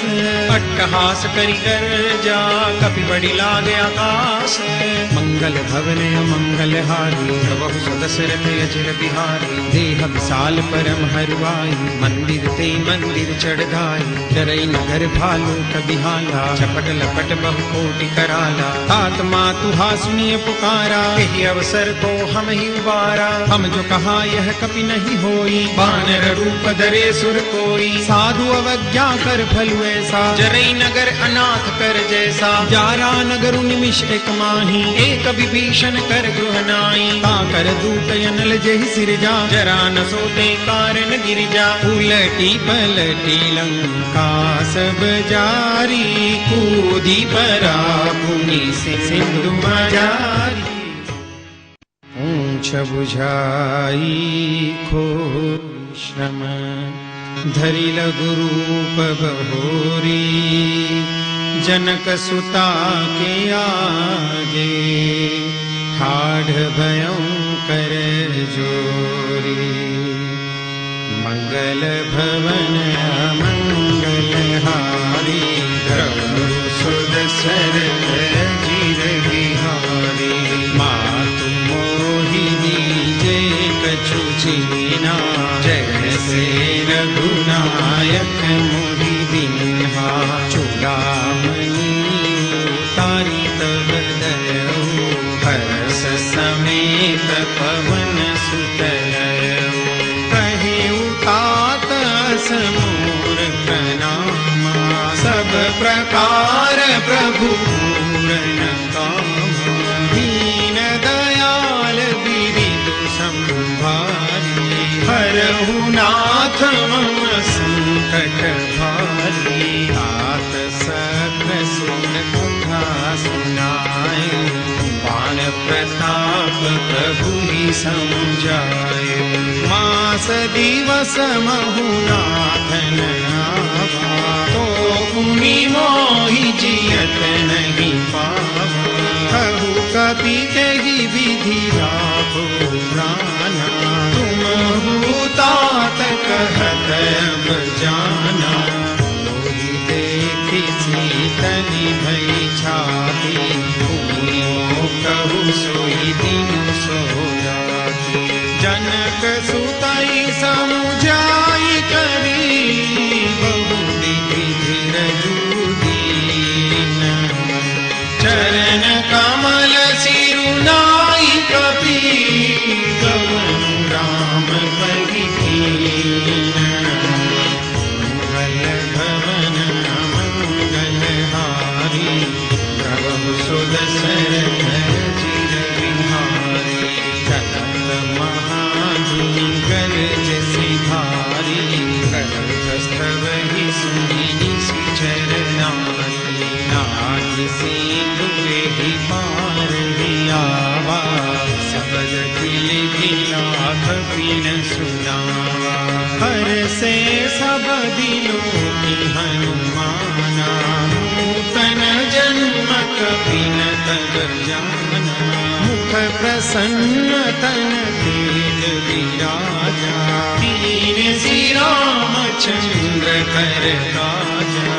अट्टहास करि कर जा, कपि बड़ी लागे आकाश। मंगल भवन अमंगल हारी, प्रभु सुदशरथ अजिर बिहारी। देह विशाल परम हरुआई, मंदिर ते मंदिर चढ़ाई। डरई नगर भालू कबिहाला, झपट लपट बहु कोटि कराला। तात मातुहा सुनिय पुकारा, यही अवसर को हम ही उबारा। हम जो कहा यह कपि नहीं होई, बानर रूप धरे सुर कोई। साधु अवज्ञा कर फलु ऐसा, जरई नगर अनाथ कर जैसा। जारा नगर निमिष एक माही, एक विभीषण कर गृह नाई। ताकर दूत अनल जेहि सिरजा, जरा न सोते कारण गिरिजा। उलटी पलटी लंका सब जारी, कूदी परा पुनि सिंधु मजारी। ऊंच बुझाई खोर श्रम, धरि लघु रूप बहोरी। जनक सुता के आगे, ठाढ़ भयं कर जोरी। मंगल भवन अमंगल हारी, प्रभु सुदशरथ अजिर बिहारी। मातु मोहिनी जे कछु छीना, जैसे रघुनायक मोहि दीन्हा। चूड़ामणि उतारी तब दयऊ, हर्ष समेत पवन सुत लयऊ। कहे उतात समूर प्रणामा, सब प्रकार प्रभु पूरन कामा। दीन दयाल बिरिदु संभारी, संकट भारी, तात सकल सुन कथा सुनाए, बाण प्रताप प्रभु ही समझाए। मास दिवस महुनाथन आवा, तो पुनि मोहि जियत नहीं पावा। कहु कपि तेहि विधि लाभो प्राणा, तुम तात कहत अब जाना। लोहि देखि सीतनि भई छाती, पुनियो कहु सोई दीनु सोयाती। जनक सुतई समुझाई करी, बहु विधि धीरजु दीन। चरण कमल सिरुनाई कपि, गवन राम कहि कीन। मंगल भवन मंगलहारी, प्रभु सुदशरथ चिर बिहारी। चलत महाजुगल जसि भारी, कंठस्थवहि सुनि निशिचर नारी। नाग सिंधु एहि पार हियावा, सबल दिल दिलाख बिन सुनावा। हर से सब दिलों की हनुमाना, नूतन जन्म कपि न तब जाना। मुख प्रसन्न तन तेज विराजा, दीन श्रीरामचंद्र कर राजा।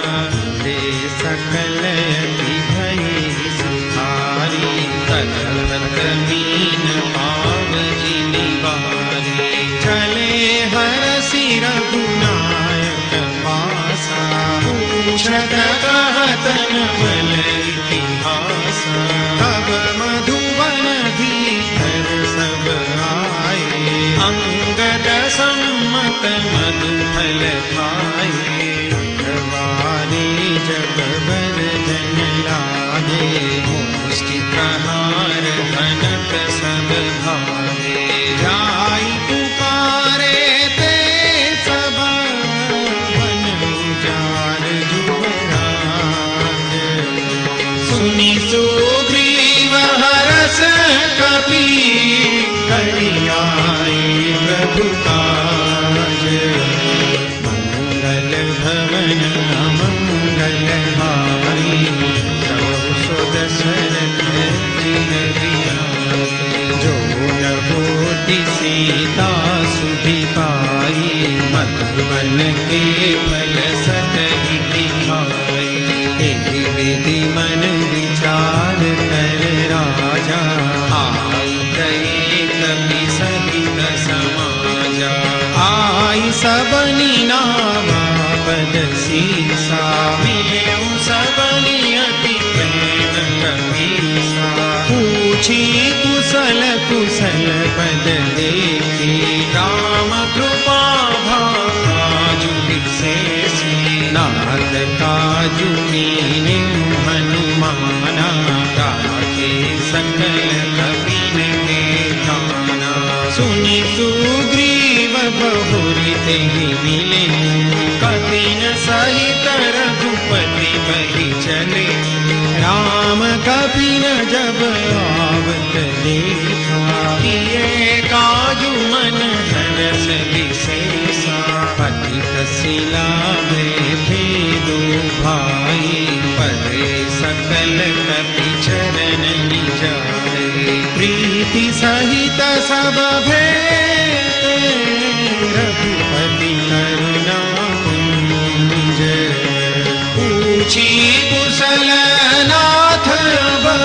दे सकल यति भई सुखारी, तलत मीन पाव जिनि बारी। चले हरषि रघुनायक पासा, पूछत कहत न बल इतिहासा। तब मधुबन भीतर सब आए, अंगद सम्मत मधुफल खाए। वारी जब बरदन लागे, मुष्टि प्रहार घनत सब भागे। जाई पुकारे ते सब, बन उजार जुबराज। सुनि सुग्रीव हरष कपि, करि आए प्रभु काज। मंगल भवन मंगलहारी, प्रभु सुदशरथ चिर बिहारी। जो न होति सीता सुधि पाई, मधुबन के फल सतहि दिखाई। एहि विधि मन विचार कर राजा, आई गए कपि सहित समाजा। आई सबनि नावा पद सीसा, मिलेउ सबनि अति प्रेम कपीसा। पूछी कुशल कुशल पद देखी, राम कृपा भाजु विशेषी। नाथ काजु कीन्हि हनुमाना, राखे सकल कपिन के ठाना। सुनि सुग्रीव बहुरि तेहि मिले, कपिन सहित रघुपति बहि चले। राम कपिन जब आवत देखा, किए काजु मन हरष विशेषा। पतित शिला थे दो भाई, परे सकल कपि चरण जाए। प्रीति सहित सब भेटे, रघुपति करुणा कुंज। पूछी कुशल नाथ बर,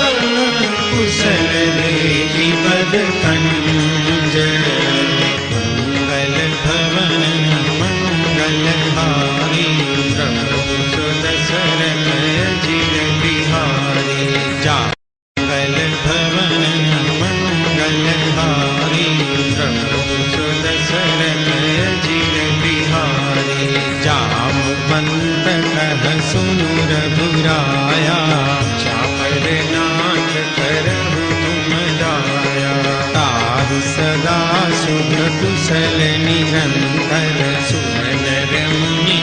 कुशल देखि पद कंज। मंगल भवन मंगलहारी, प्रभु सुदशरथ चिर बिहारी। जा मंगल भवन मंगलहारी, प्रभु सुदशरथ चिर बिहारी। जामवंत कह सुनु रघुराया, चापर नाथ करहु तुम दाया। तारु सदा शुभ कुशल निरंतर, सुर नर मुनि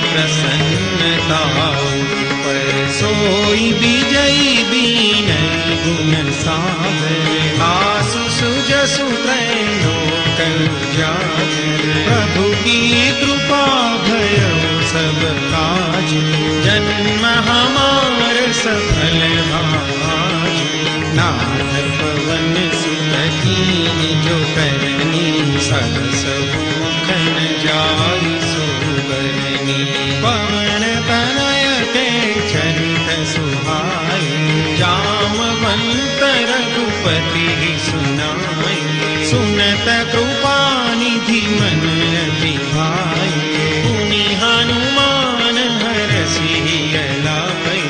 सोई विजयी बीनई गुण सागर आसु सुजसु त्रैलोक उजागर प्रभु की कृपा भयो सब काज जन्म हमार सफल भाज नाथ पवन सुत कीनी जो करनी सरस मुख न जाई सुबरनी पवन तनय के चरित सुहाई जामवंत रघुपति सुनाई सुनत कृपा निधि मन अति भाई पुनि हनुमान हरषि लाई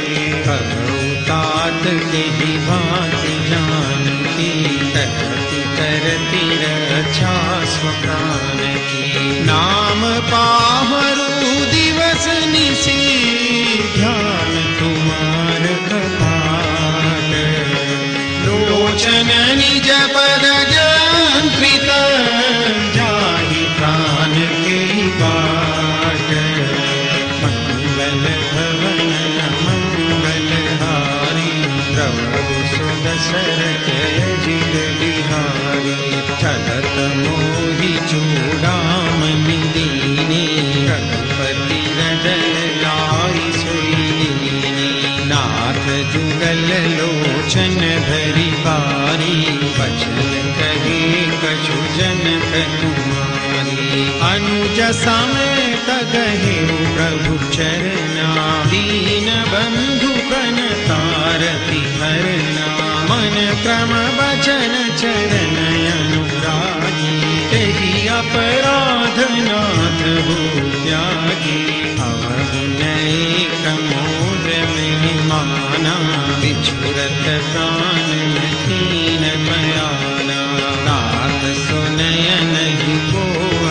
तात के भांति जानकी तरति करति रक्षा स्वप्राण की नाम पाहरु दिवस निशि ध्यान तुम्हार कपाट लोचन निज पद जंत्रित जाहि प्राण के बाट मंगल भवन मंगल हारी प्रभु सुदशरथ जिल बिहारी चलत मोहि चूड़ामणि दीनी रघुपति रजन लाई सोई दीनी नाथ जुगल लोचन भरी बारी बचन कहे कछु जन तुम्हारी अनुज समेत गहे प्रभु चरना दीन बंधु कन तारति हरना मन क्रम वचन चरण अनुरागी तेहि अपराध नाथ भू त्यागी अवगुण मोद महिमाना बिछुरत प्राण कीन बयाना नाथ सुनय नहीं को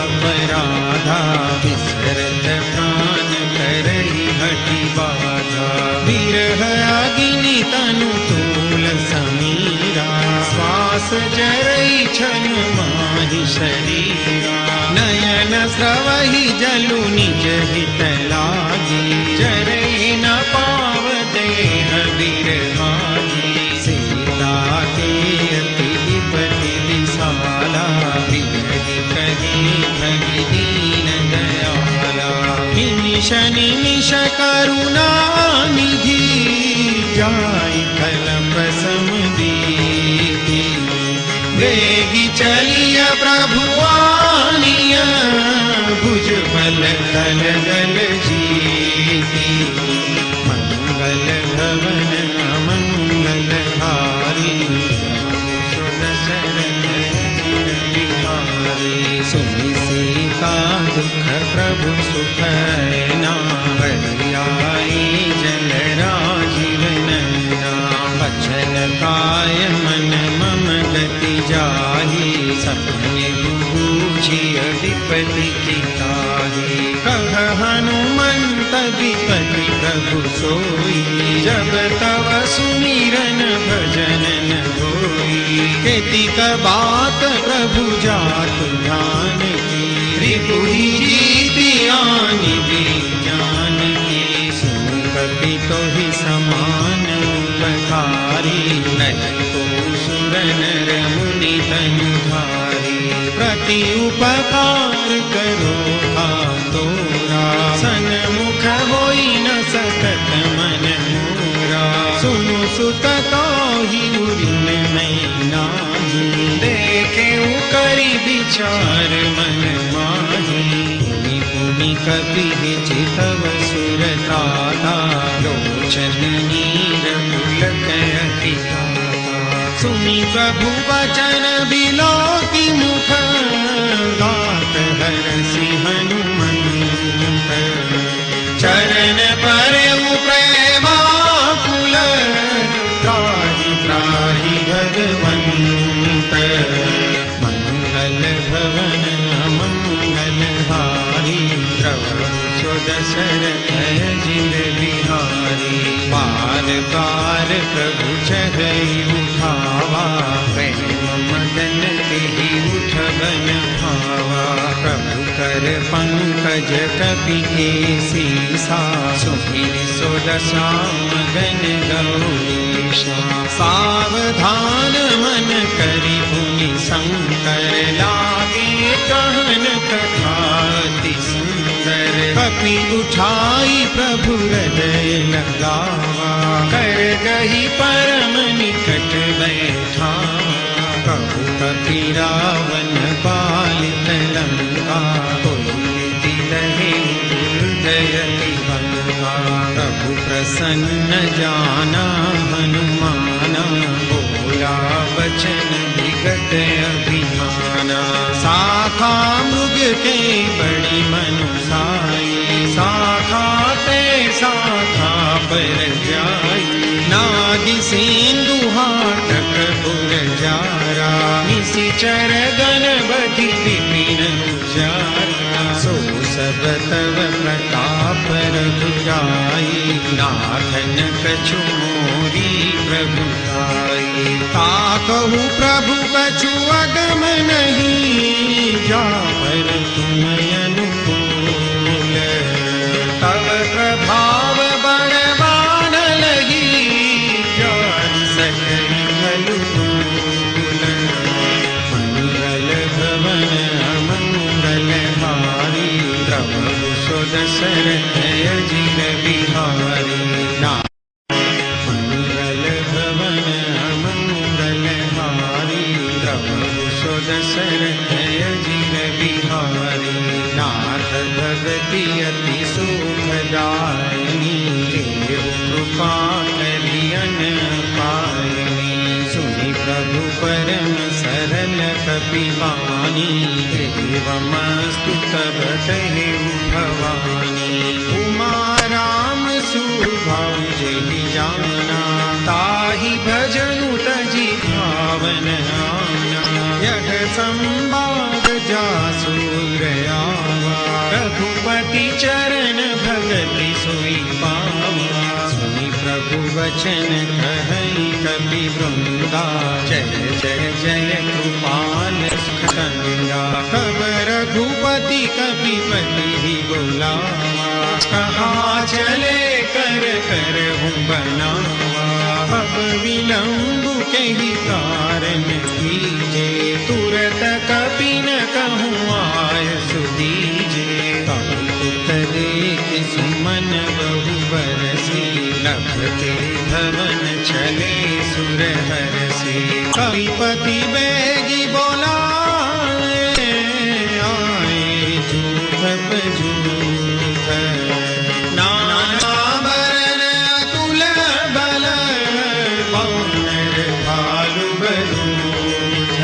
अपराधा बिसरत प्राण करहि हठि बाधा विरह अग्नि तनु तूल समीरा श्वास जरई छन माहि शरीरा नयन स्रवहि जलु निज हित लागी जरई न पाव देह बिरहागी सीता के अति विपति विशाला विरहि कही भगि दीन दयाला निमिष निमिष करुणा निधि जाई कलप समदीति वेगी चलिय प्रभु आनिय भुज बल कल गल जीति मंगल भवन मंगल हारी सुनि सीता दुख प्रभु सुख ना बलियाई जल राजीवन बचन काय मन मम गति जाही सपने बूझी अधिपति की ताही कह हनुमंत विपति प्रभु सोई जब तव सुमिरन भजन न होई केतिक बात प्रभु जात ध्यान की रिपुहि जीति आनि विज्ञान की सुन कपि तोहि समान उपकारी नहीं को सुर नर मुनि तनुधारी प्रति उपकार करो तोरा सन्मुख होई न सकत मन मोरा सुनु सुत ताहि उरिन नहीं नाही देखे करि विचार मन माही पुनि पुनि कपि चितव सुरताता लोचन नीर पुलक अति सुनि प्रभु वचन बिलोकि मुख गात हरषि हनुमंत चरण परउ प्रेमाकुल त्राहि त्राहि भगवंत मंगल भवन मंगल हारी प्रभु सुदशरथ जिल बिहारी बार बार प्रभु चढ़ई उठावा प्रेम मदन के उठबन भावा प्रभु कर कर पंकज कपि केसीसा सुमिर सोदसा मगन गौरीशा सावधान मन करि पुनि शंकर लागे कहन कथा अति सुंदर कपि उठाई प्रभु हृदय लगावा कर गही परम निकट बैठा कहु कपि रावण पालित लंका दिलहि हृदय बंका प्रभु प्रसन्न जाना हनुमाना बोला वचन विगत अभिमाना शाखा मृग के बड़ी मनुसाई शाखा ते शाखा पर जाई नागि सिंधु हाटक पुर जारा निशिचर गणपति विपिन उजारा सो सब तव प्रताप रघुराई नाथन कछु मोरी प्रभुताई ताकहु प्रभु कछु अगम नहीं जा पर तुम अनुकूल तव प्रभाव बड़वान लगी जान सकई अनुकूल मंगल भवन अमंगल हारी प्रभु सुदशरथ अजिर बिहारी मंगल भवन अमंगल हारी प्रभु सुदशरथ अजिर बिहारी नाथ भगति अति सुखदायिनी देव कृपा करियन पायनी सुनि प्रभु परम सरल कपि वाणी एवमस्तु तब कहे भवानी उमा राम सुभाव जहि जाना ताहि भजनु तजि भावन आना यह संवाद जासुर आवा रघुपति चरण भगति सोई पावा सुनि प्रभु वचन कहई कपि वृंदा जय जय जय कृपाल सुखंदा तब रघुपति कपिपति ही बुलावा कहाँ चले कर कर हूँ बनावा अब विलंब के ही कारण कीजे तुरत कपि न कहूँ आय सुदीजे उतरे कि सुमन बहु बरसी लभते भवन चले सुर हरसी कपिपति बेगी बोला आए जूथ जूथ नाना बरन अतुल बल वानर भालु बलूथ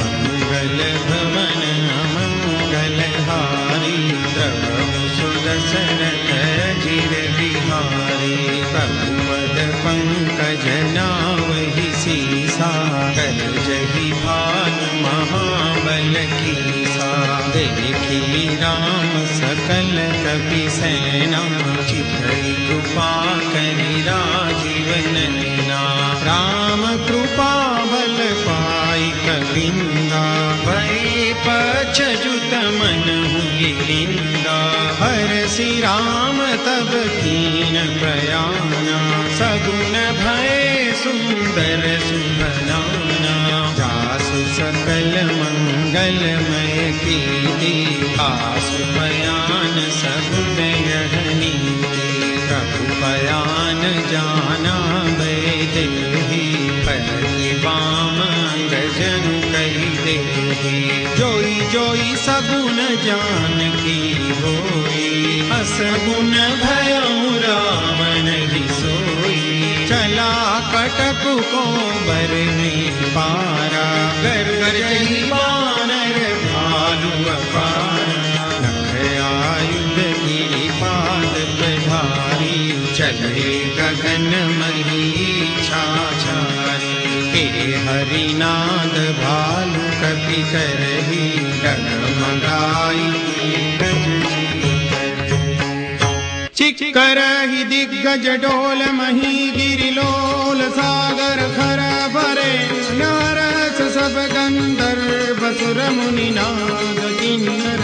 मंगल भवन अमंगल हारी प्रभु सुदशरथ अजिर बिहारी प्रभु पद पंकज नावहि सीसा कर जहि भानु महाबल कीसा देखी राम सकल कपि सेना चितई कृपा करि राजीव नैना राम कृपा बल पाई कविंदा भय पछजुत मन हुई लिंदा हरसि राम तब कीन प्रयाना सगुन भय सुंदर सुभनाना जासु सकल मंगलमय कीर्ति आसु बयान सगुन यह नीति प्रभु बयान जाना बैदेही पलि वाम अंगजनु कहि देही जोई जोई सगुन जान की होई असगुन भयउ रावण ही सोई चला कटक को बर में पारा गर गरजहि वानर भालु अपारा नख आयुध गिरिपाद प्रधारी चले गगन मही छाछारी के हरिनाद भालु कपि करही डगमगाई चिक्करहि दिग्गज डोल मही गिरिलोल सागर खर भरे नारस सब गंधर्व सुर मुनि नाद किन्नर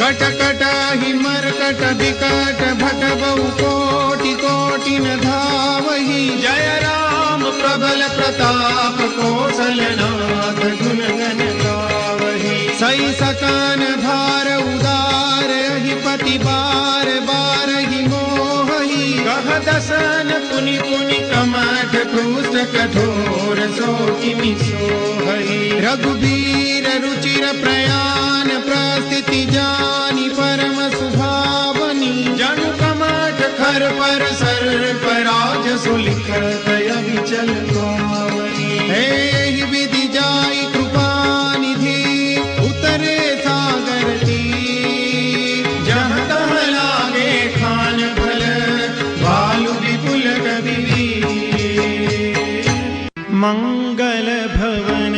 कट कट ही मरकट विकट भट बहु कोटि कोटि न धावहि। जय राम प्रबल प्रताप कौशलनाथ गुण गण गावहि। सई सकान धार उदार अधिपति बार बार ही मोहि। कह दसन पुनि पुनि कमठ क्रूष्ट कठोर सो किमि सोहहि। रघुबीर रुचिर प्रयाण प्रस्थिति जानि परम सुभावनी। जनु कमठ खर पर सर पराज सुलिखत अविचल पावनी। एहि विधि जाई कृपा निधि उतरे सागर तीर। जहाँ तहाँ लागे खान फल भालु विपुल कबीर। मंगल भवन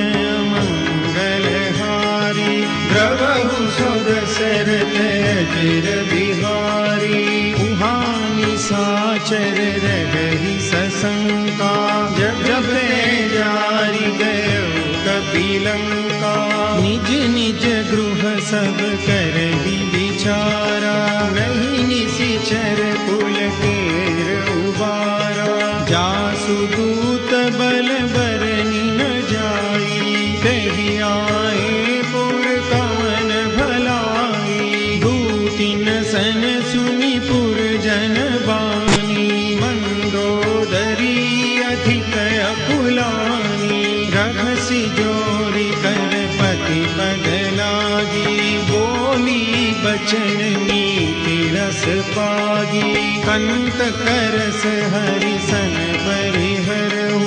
मंगलहारी द्रवहु सुदशरथ अजिर बिहारी। उहानि साचर रगहि सशंका। जब जपे जारि गयो कपिलंका। निज निज गृह सब करहि विचारा। नहीं निशिचर पुलकेर उबारा। जासु दूत बल बरनि न जाई। कहि आए पुर कवन भलाई। दूतिन सन सुनि पुर जन बानी। मंदोदरी अधिक अकुलानी। रघसि जोरि कर पति पग लागी। बोली बचन नीति रस पागी। कंत करस हरि सन परिहरहु।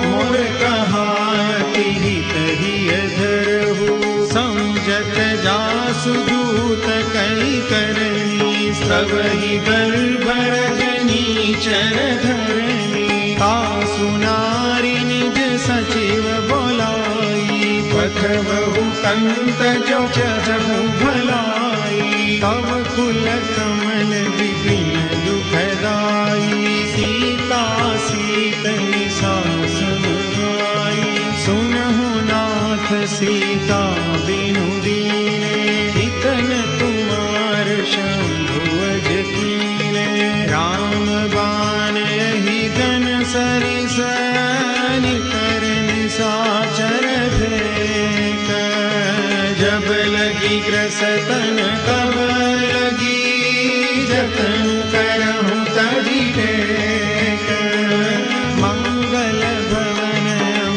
मोर कहायति हित हिय धरहु। समझत जासु दूत कई करनी। सबहि गर्भ रजनी चर धरनी। तासु नारी निज सचिव बोलाई। पठबहु कंत जो चहु भलाई। तव कुल कमल विपिन दुखदाई। सीता सीतनि सासम आई। सुनहु नाथ सीता बिनु दीने। इतन तुमार शंभु अज कीने। राम बाण यही गन सरिस निकरन साचर भेक। जब लगी ग्रसतन कब लगी। जतन करहु तहि टेक। मंगल भवन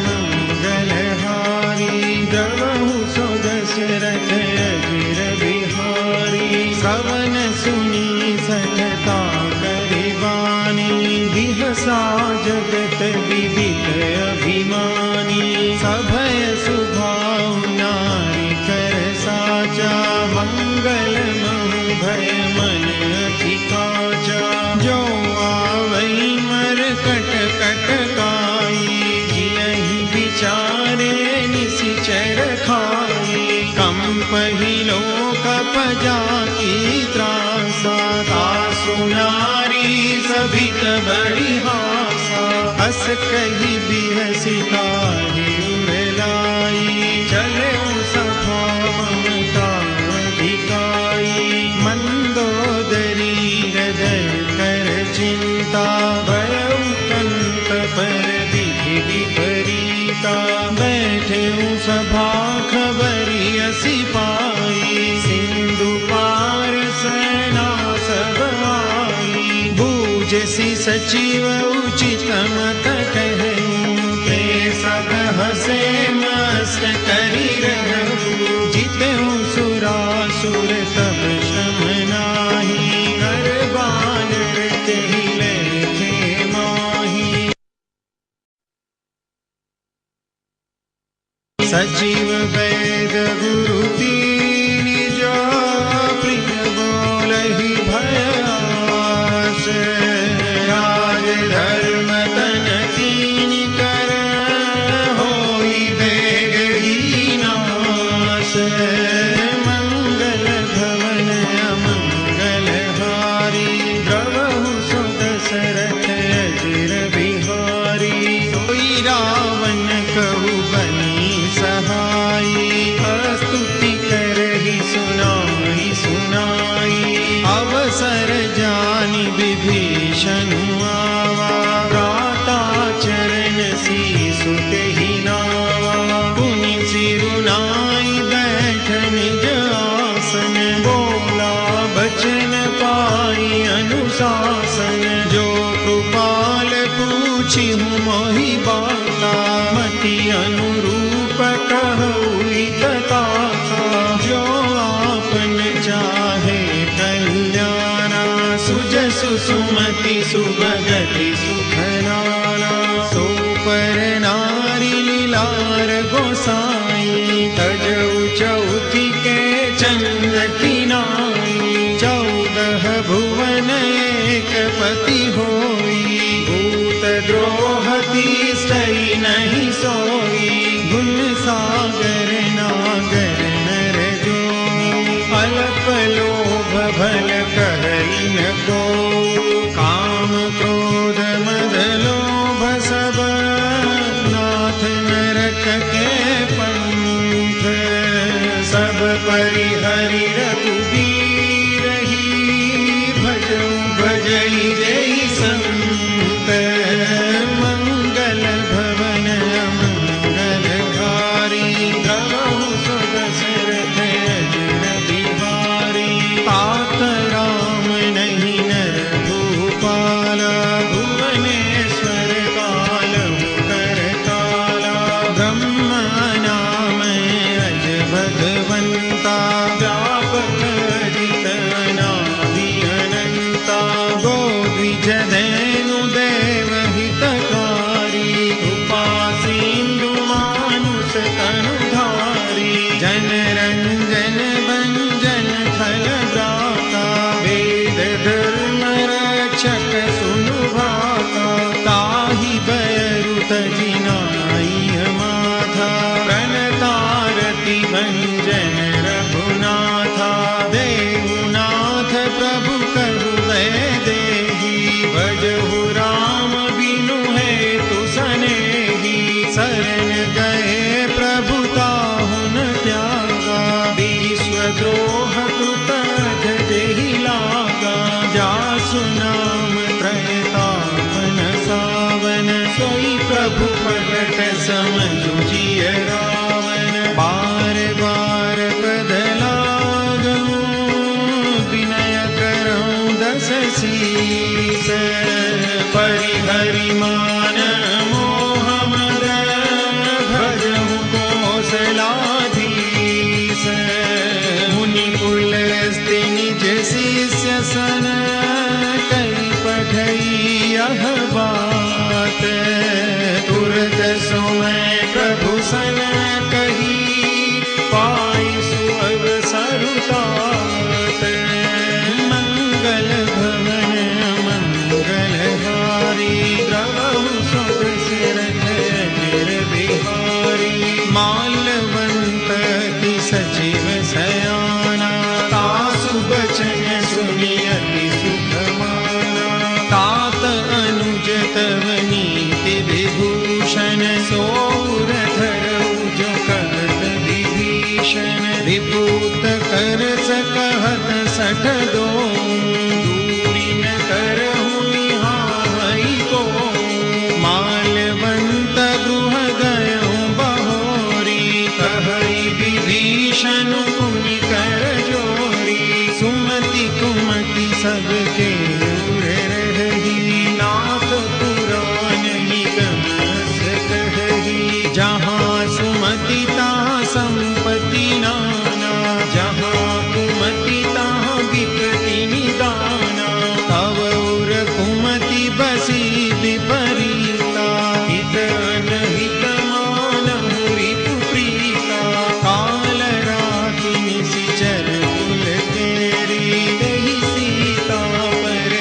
मंगलहारी द्रवहु सुदशरथ अजिर बिहारी। श्रवण सुनि सठता करिबानी। बिहसा जगत विदित अभिमानी। सभय सुभाव नारी कर साचा। मंगल महु भय मन अति काचा। जो आवई मर कट कट काई। जियहि विचारे निशिचर खाई। कंपहि लोक पजाकी त्रासा। तासु नारी सभित बड़ी हासा। हस कहि बिहसि काहि उड़लाई। चले सभा ममता अधिकाई। मंदोदरी हृदय कर चिंता। भयउ कंत पर विधि विपरीता। बैठे सभा खबरी असि पाई। सिंधु पार सेना सब आई। बूझसि सचिव उचित मत कहूँ। ते सब हसे मस्त करि रहु। जितहु सुरासुर तब श्रम नाही। हर बानर तेहि लेखे माही। सचिव वैद गुरु दीनि जो। प्रिय बोलहि भयास। राज धर्म तन कीनि कर। होई बेग ही नास। पाई अनुशासन, जो कृपाल पूछी हूँ मोहि बाता, मति अनुरूप कहूई तथा, जो आपन चाहे कल्याणा, सुजसु सुमति सुभगति सुखनाना, सो पर नारी लीलार गोसाई, तजऊ चौथी के चंद किनाई, 14 भुवन एक पति होई, भूत द्रोहती सही नहीं सोई, गुण सागर नागर नर जो, अल्प लोभ भल कहई न को, काम क्रोध मद लोभ सब नाथ नरक के पंथ, सब परिहरि रघुबीर ही, भजऊ भजई जय संत, मंगल भवन मंगलहारी, द्रवहु सुध दशरथ अजिर बिहारी, तात राम नहीं नर भूपाला, भुवनेश्वर कालहु करताला, ब्रह्मा नाम अज भगवंता, व्यापक अजित अनादि अनंता, गो द्विज धेनु देव हितकारी, कृपा सिंधु मानुष तनुधारी, जन रंजन भंजन खल दाता, वेद धर्म रक्षक सुनु भाता, ताहि बयरु तजिनाई माथा, प्रणतारति भंजन रघुनाथा, देवनाथ प्रभु करु देहि, भजहु राम बिनु हेतु सनेहि, शरण गए प्रभु ताहु न त्यागा, विश्वद्रोह कृत जेहि लागा, जासु नाम त्रयतापन सावन, सोई प्रभु प्रगट समझु जिय रावण, बार बार पद लागूं, विनय करऊं दस शीस, परिहरि मान मोह मद, भजहु कौशलाधीश, मुनि कुल स्ति निज शिष्य सन, कई पठई यह बात, तुरत समय प्रभु सन कही, पाई सुअवसर तात, मंगल भवन मंगलहारी, द्रवहु सुध दशरथ अजिर बिहारी, माल्यवंत की सचिव सयाना, तासु बचन सुनि अति सुख माना, तात अनुज तव नीति विभूषण, सोर धरऊ जो कहत विभीषण, विभूत कर सकहत 62, दूरी न करहु निहाई को, माल्यवंत गृह गयऊं बहोरी, कहई विभीषण पुनि कर जोरी, सुमति कुमति सबके उर रही, नाथ पुराण निगम अस कही, जहाँ सुमति तहाँ संपत्ति नाना, जहाँ कुमति तहाँ विपत्ति निदाना, तव उर कुमति बसी विपरीता, हित अनहित मानहु रिपु प्रीता, काल राखि निशिचर कुल तेरी, दहि सीता पर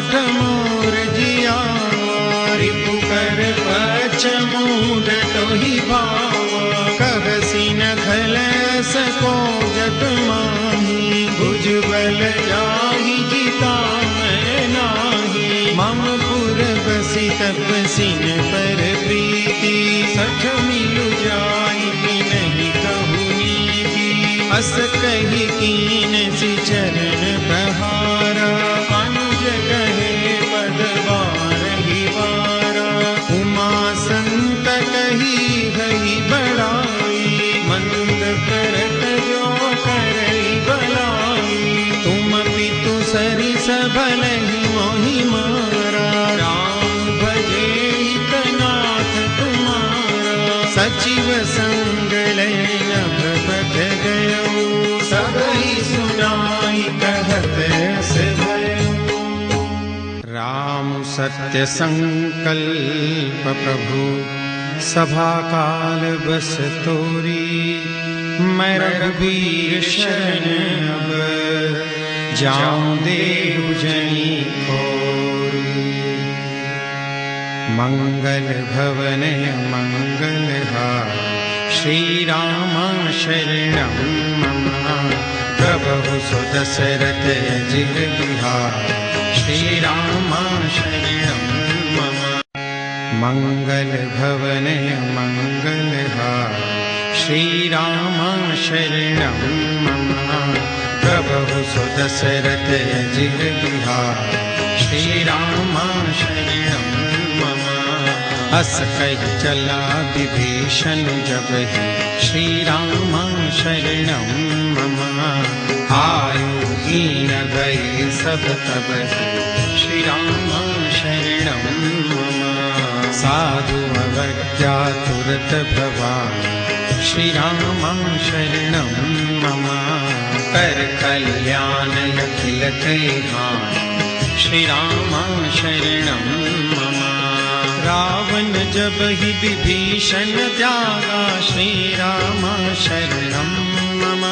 62 मोर जिया रिपु कर पच मूड टोही भावा कहसी न खल सको जग माही भुजबल जाहि जिता मैं नाही मम पुर बसी तपसिन पर प्रीति 60 मिलु जाई नहीं कहूँ नीति अस कही कीन सी चरण बहारा अनुज कहे पद बारही बारा उमा संत कही गई बड़ाई मंद करत जो करई बलाई तुम पितु सरि सबल ही मोहि मारा राम भजे हितनाथ तुम्हारा सचिव संग लय नभ गयो सबहि सुनाई कहत अस भयो। राम सत्य संकल्प प्रभु सभा काल बस तोरी मैं रघुबीर शरण अब जाऊं देव जनी खोरी मंगल भवन मंगलहार श्री राम शरणं मम प्रभु सुदशरथ अजिर बिहार श्री राम शरणं मम मंगल भवन मंगलहार श्री राम शरणं मम प्रभु सुदशरथ अजिर बिहार श्री राम शरणं मम अस कहि चला विभीषण जब ही श्री राम शरणं मम आयु हीन भय सब तब ही श्री राम शरणं मम साधु अवज्ञा तुरत भवानि श्री राम शरणं मम कर कल्याण अखिल कल्याण श्री राम शरणं मम रावण जब ही विभीषण त्यागा श्री राम शरणं मम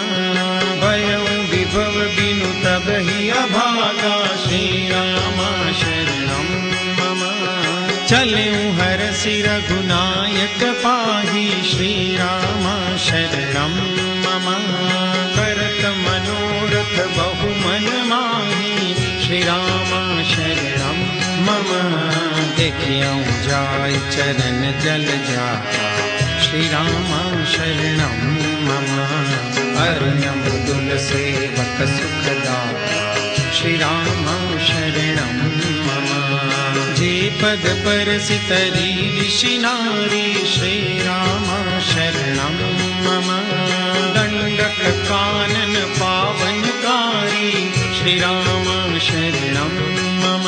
भयं विभव बिनु तब ही अभागा श्री राम शरणं मम चलऊं हरसि रघुनायक पाहि श्री राम शरणं मम करत मनोरथ बहु मन माहि श्री राम शरणं मम देखियऊं जाय चरण जल जाता श्री राम शरणं मम अरुणम दुल सेवक सुखदाता श्री राम शरणं मम जे पद परसितरी ऋषि नारी श्री राम शरणं मम दंडक कानन पावनकारी श्री राम शरणं मम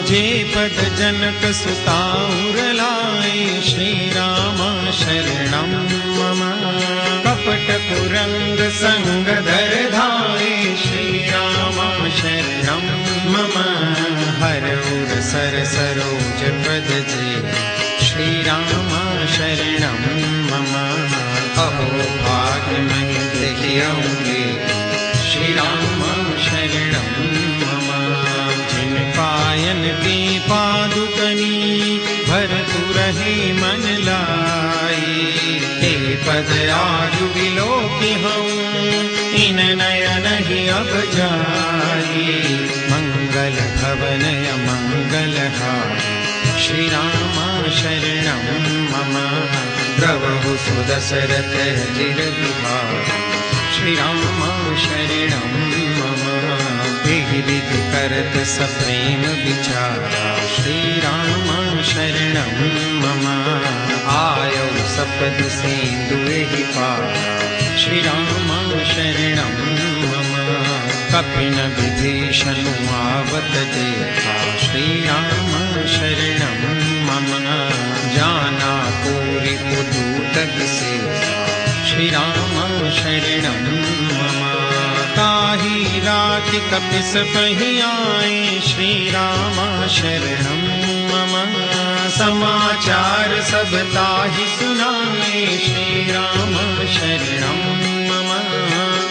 जे पद जनक सुता उरलाए श्री राम शरणं मम कपट कुरंग संग धर धाये श्री राम शरणं मम हर उर सर सरोज पद जे श्री राम शरणं मम अहो भाग्य मैं देखियऊंगे श्री राम शरणं मम जिन पायन की पादुकनी भरतु रहे मन लाई हे पद आजु विलोकी हूँ इन नयन ही अब जाई मंगल भवन मंगलहार श्री राम शरणं मम प्रभु सुदशरथ अजिर बिहार श्री राम शरणं मम विधि करत सप्रेम विचारा श्री राम शरणं मम आयो सपद सेंदुए ही पारा श्री राम शरणं मम कपिन विभीषण आवत देखा श्री राम शरणं मम जाना पूरी पुदूत सेवा श्री राम शरणं मम ताहि राखि कपिस पहि आए श्री राम शरणं मम समाचार सब ताहि सुनाए श्री राम शरणं मम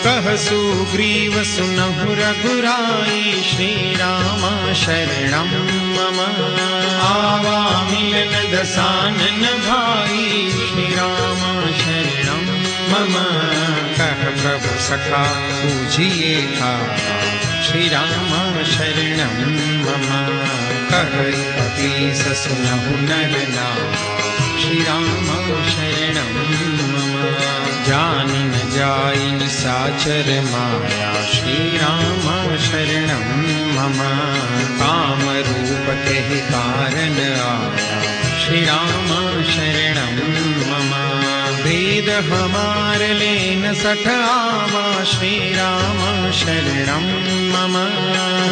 कह कह सुग्रीव सुनहु रघुराई, श्री राम शरणं मम। आवा मिलन दसानन भाई, श्री राम शरणं मम। कह प्रभु सखा पूजिए था, श्री राम शरणं मम। कह कपीस सुनहु नर नाम, श्री राम शरणं मम। जानि न जाई निशाचर माया, श्री राम शरणं मम। काम रूप कहि कारण आया, श्री राम शरणं मम। वेद हमार लेन सठ आवा, श्री राम शरणं मम।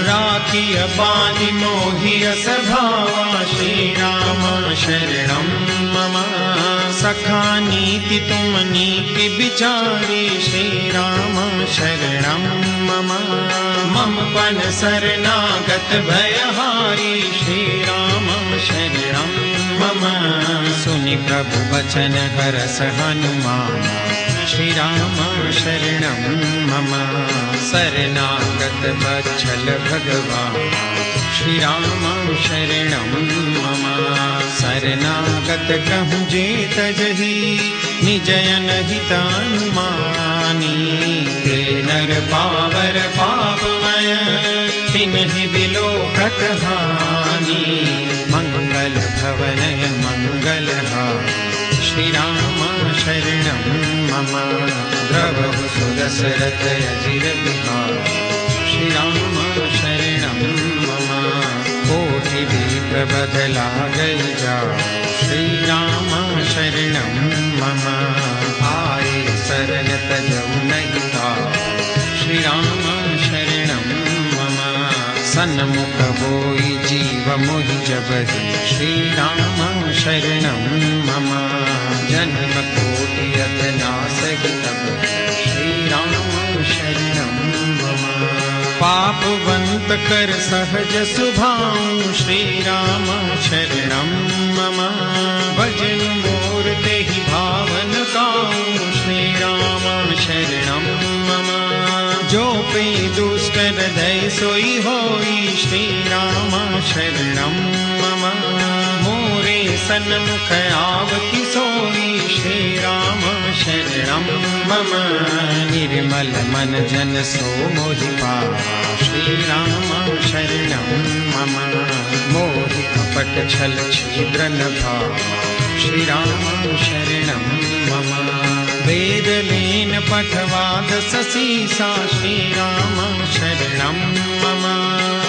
राखिय बानि मोहिय सभावा, श्री राम शरणं मम। सखा नीति तुम नीति विचारी, श्री राम शरणं मम। मम पन शरणागत भयहारी, श्री राम शरणं मम। सुनि प्रभु वचन हरस हनुमान, श्री राम शरणं मम। शरणागत वत्सल भगवान, श्री राम शरणं मम। शरणागत कहूँ जेत जही, निजयन हितानुमानी। ते नर पावर पापमय, तिन्हि बिलोकत हानि। मंगल भवनय मंगलहारी, श्री राम शरणं मम। द्रवहु सुदशरथ अजिर बिहारी, श्री राम शरणं मम। कोटि विप्र बदला गई जाओ, श्री राम शरणं मम। आए शरण तजऊ नहीं ताओ, श्री राम शरणं मम। सन्मुख होई जीव मोहि जबहि, श्री राम शरणं मम। जन्म कोटि अथ नासहि तब, श्री राम शरणं मम। पापवंत कर सहज सुभाऊ, श्री राम शरणं मम। भजन मोर तेहि भावन काऊ, श्री राम शरणं मम। जो पे दुष्ट हृदय सोई होई, श्री राम शरणं मम। मोरे सन्मुख आवति सोई, श्री राम शरणं मम। निर्मल मन जन सो मोहि पावा, श्री राम शरणं मम। मोहि कपट छल छिद्र न भावा, श्री राम शरणं मम। वेद लीन पठवाद ससीसा, श्री राम शरणं मम।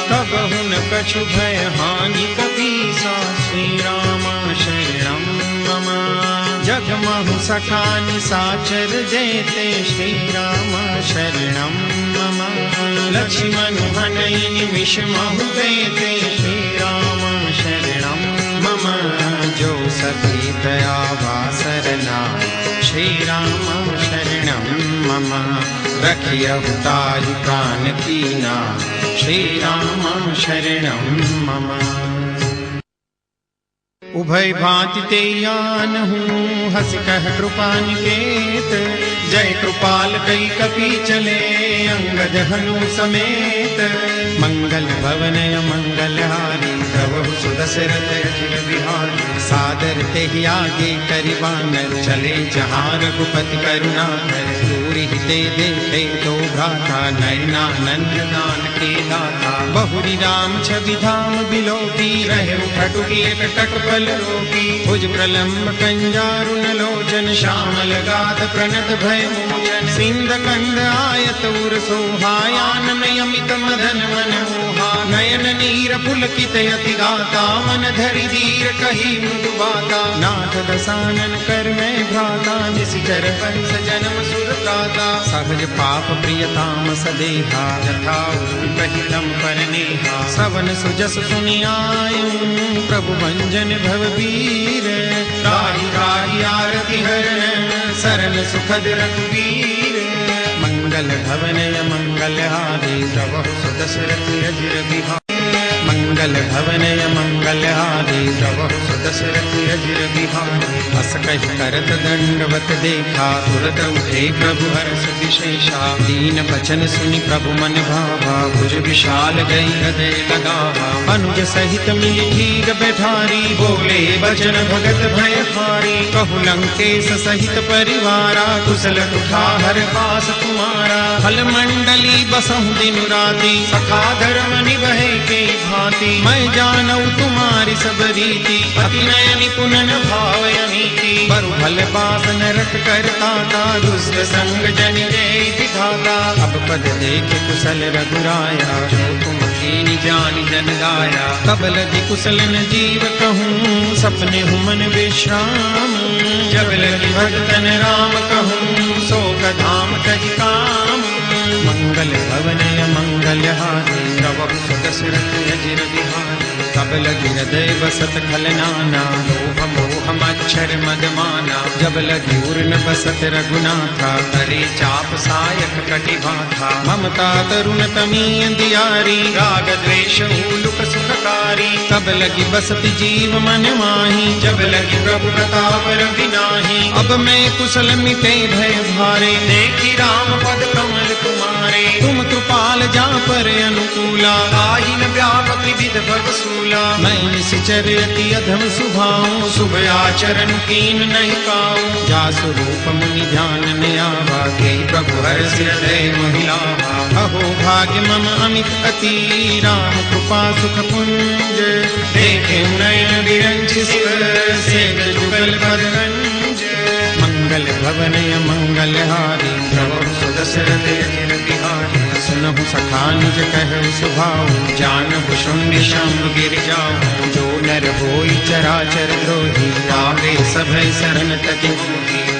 कबहु न कछु भय हानि कपीसा, श्री राम शरणं मम। जगमहु सखा निशाचर जेते, श्री राम शरणं मम। लक्ष्मण हनई निमिष महु बेते, श्री राम शरणं मम। जो सती दयावा सरना, श्री राम शरणं मम। रखियहु ताहि प्राण कीना, श्री राम शरणं मम। उभय भांति ते आनहूँ, हस कह कृपा निकेत। जय कृपाल कई कपि चले, अंगद हनु समेत। मंगल भवनय मंगलहारी, प्रभु सुदशरथ अजिर बिहारी। सादर तेहि आगे करिबानर, चले जहाँ रघुपति करुणाकर। दूरि ते देखे तो भ्राता, नयनानंद दान के दाता। बहुरी राम छवि धाम बिलोकी, रहे उठटुकी एकटक पल रोकी। भुज प्रलम्ब कंजारुन लोचन, श्यामल गाध प्रणत भय मोचन। सिंध कंद आयत उर सोहायानन यमित मदन मन मोहा। नयन नीर पुलकित अति गाता, मन धरि धीर कही मृदु बाता। नाथ दसानन कर मैं भ्राता, निशिचर वंश जन्म सुर प्राता। सहज पाप प्रियताम सदेहा, यथा कहितम परनेहा। सवन सुजस सुनियायूं, प्रभु भंजन भवबीर। राहि राहि आरति हरण, सरल सुखद रघुवीर। मंगल भवनय मंगलहारी, प्रभु सुदशरथ अजिर बिहारी। मंगल भवनय मंगलहारी प्रभु सुदशरथ अजिर बिहारी हस कहि करत दंडवत देखा तुरत उठे प्रभु हर्ष विशेषा दीन बचन सुनि प्रभु मन भावा भुज विशाल गई हृदय लगावा अनुज सहित मिली भीग बैठारी बोले बचन भगत भय हारी कहु लंकेश सहित परिवारा कुशल कुठार पास तुम्हारा फल मंडली बसहु दिन राति सखा धर्म निभे के भांति मैं जानऊ तुम्हारी सब रीति अति नय निपुण भाव अनीति बरु भल पास नरक करता था दुष्ट संग जन जय दिखाता अब पद देख कुशल रघुराया जो तुम कीनी जान जन गाया तब लगी कुशल न जीव कहूँ सपने हूँ मन विश्राम जब लगी भगतन राम कहूँ शोक धाम तज काम मंगल भवनय मंगलहारी प्रभु सुदशरथ अजिर बिहारी तब लगी हृदय बसत खल नाना लोभ मोह मच्छर मद माना जब लगी उर्न बसत रघुनाथा करे चाप सायक कटि भाथा ममता तरुण तमी अंधियारी राग द्वेष उलुक सुखकारी तब लगी बसत जीव मन माही जब लगी प्रभु प्रताप रविनाही अब मैं कुशल मिटे भय भारे देखी राम पद कमल तुम्हारे तुम कृपाल जा पर अनुकूला आइन व्यापक विविध भव सूला मैं निश्चर अति अधम सुभाऊं शुभ आचरण कीन नहीं काऊं जा स्वरूप मुनि ध्यान में आवा के प्रभु हर्ष हृदय महिलावा अहो भाग्य मम अमित अति राम कृपा सुख पुंज देखे नयन विरंच शिव सेव जुगल पदरंज मंगल भवनय मंगलहारी प्रभु सुदशरथ अजिर बिहारी सुनहु सखा निज कहु सुभाऊ जानहु शुंड शंभ गिर जाऊ जो नर होई चराचर द्रोही आवे सभय शरण तज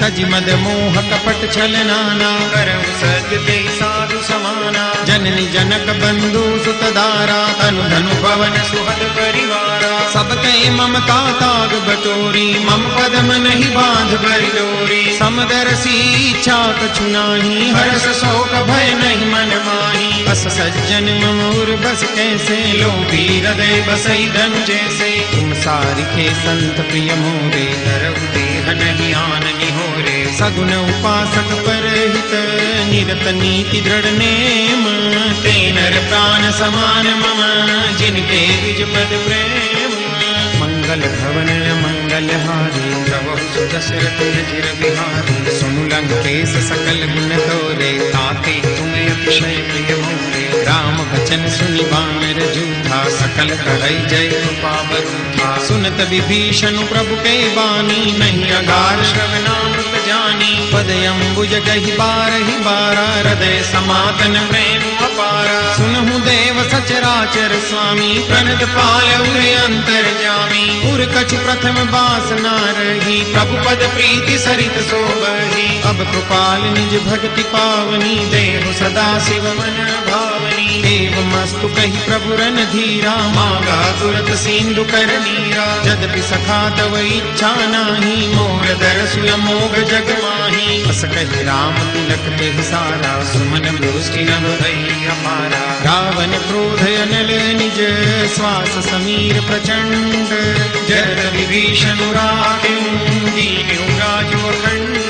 तज मद मोह कपट छल नाना करहु सद्य साधु समाना जननी जनक बंधु सुत दारा तनु धनु पवन सुहद परिवारा सब कई ममता ताग बटोरी मम पदम नहीं बांध भरी डोरी समदरसी इच्छा कछु नाही हर्ष शोक भय नहीं मन माही बस सज्जन ममूर बस कैसे लोभी हृदय बसई धन जैसे तुम सारिखे संत प्रिय मोरे धरऊ देह नहीं आन निहोरे सगुन उपासक परहित निरत नीति दृढ़ नेम तेनर प्राण समान मम जिनके द्विज पद प्रेम मंगल भवनय मंगलहारी प्रभु सुदशरथ अजिर बिहारी सुनु लंकेश सकल गुण तोरे ताते तुम अतिशय प्रिय मोरे राम बचन सुनि बानर जूठा सकल कहै जय कृपा बरूठा सुनत विभीषण प्रभु के बानी नहीं अगार श्रवणामृत जानी पद अम्बुज गहि बारहि बारा हृदय समातन प्रेम अपारा सुनहु देव सचराचर स्वामी प्रणत पाल उरे अंतर जामी उर कछ प्रथम बासना रही प्रभु पद प्रीति सरित सोबही अब कृपाल निज भक्ति पावनी देव सदा शिव मन भावनी एवं मस्तु कही प्रभु रन धीरा मांगा तुरत सिंधु कर नीरा जदपि सखा तव इच्छा नाही मोर दरसु अमोघ जग माही अस कहि राम तिलक ते सारा सुमन दृष्टि नभ भई अपारा रावण क्रोध अनल निज श्वास समीर प्रचंड जरद विभीषण राखें दीन्यु राजो अखंड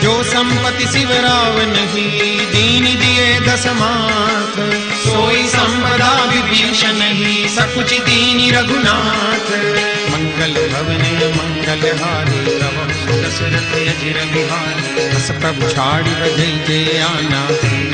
जो संपत्ति शिव रावण ही दीन दिए दशमाथ सोई संपदा विभीषण ही सकुच दीनि रघुनाथ मंगल भवनय मंगलहारी प्रभु सुदशरथ अजिर बिहारी बस प्रभु छाड़ी बजई जे आना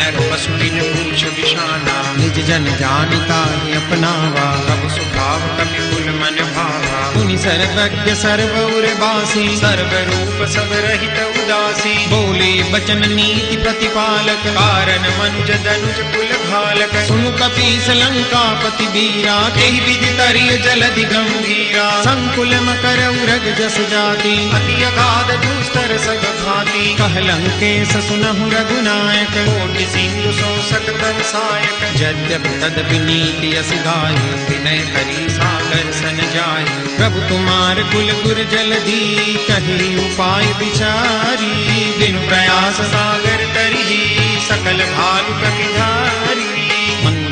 नर पशु बिन पूछ बिशाना निज जन जानिता ही अपनावा प्रभु स्वभाव कपि कुल मन भावा मुनि सर्वज्ञ सर्वौर बासी सर्व रूप सब रहित उदासी बोले बचन नीति प्रतिपालक कारण मनुज धनुज कुल घालक सुनु कपीस लंकापति बीरा तेहि विधि तरिय जलधि गंभीरा संकुल मकर उरग जस जाति अति अगाध दुस्तर सग भाति कह लंकेश सुनहु रघुनायक कोटि सिंधु सो सकतव सायक यद्यपि तदपि नीति अस गाय विनय करी सागर सन जाय प्रभु तुम्हार कुल गुर जलधि कही उपाय विचारी बिनु प्रयास सागर तरी सकल भालु कपिधारी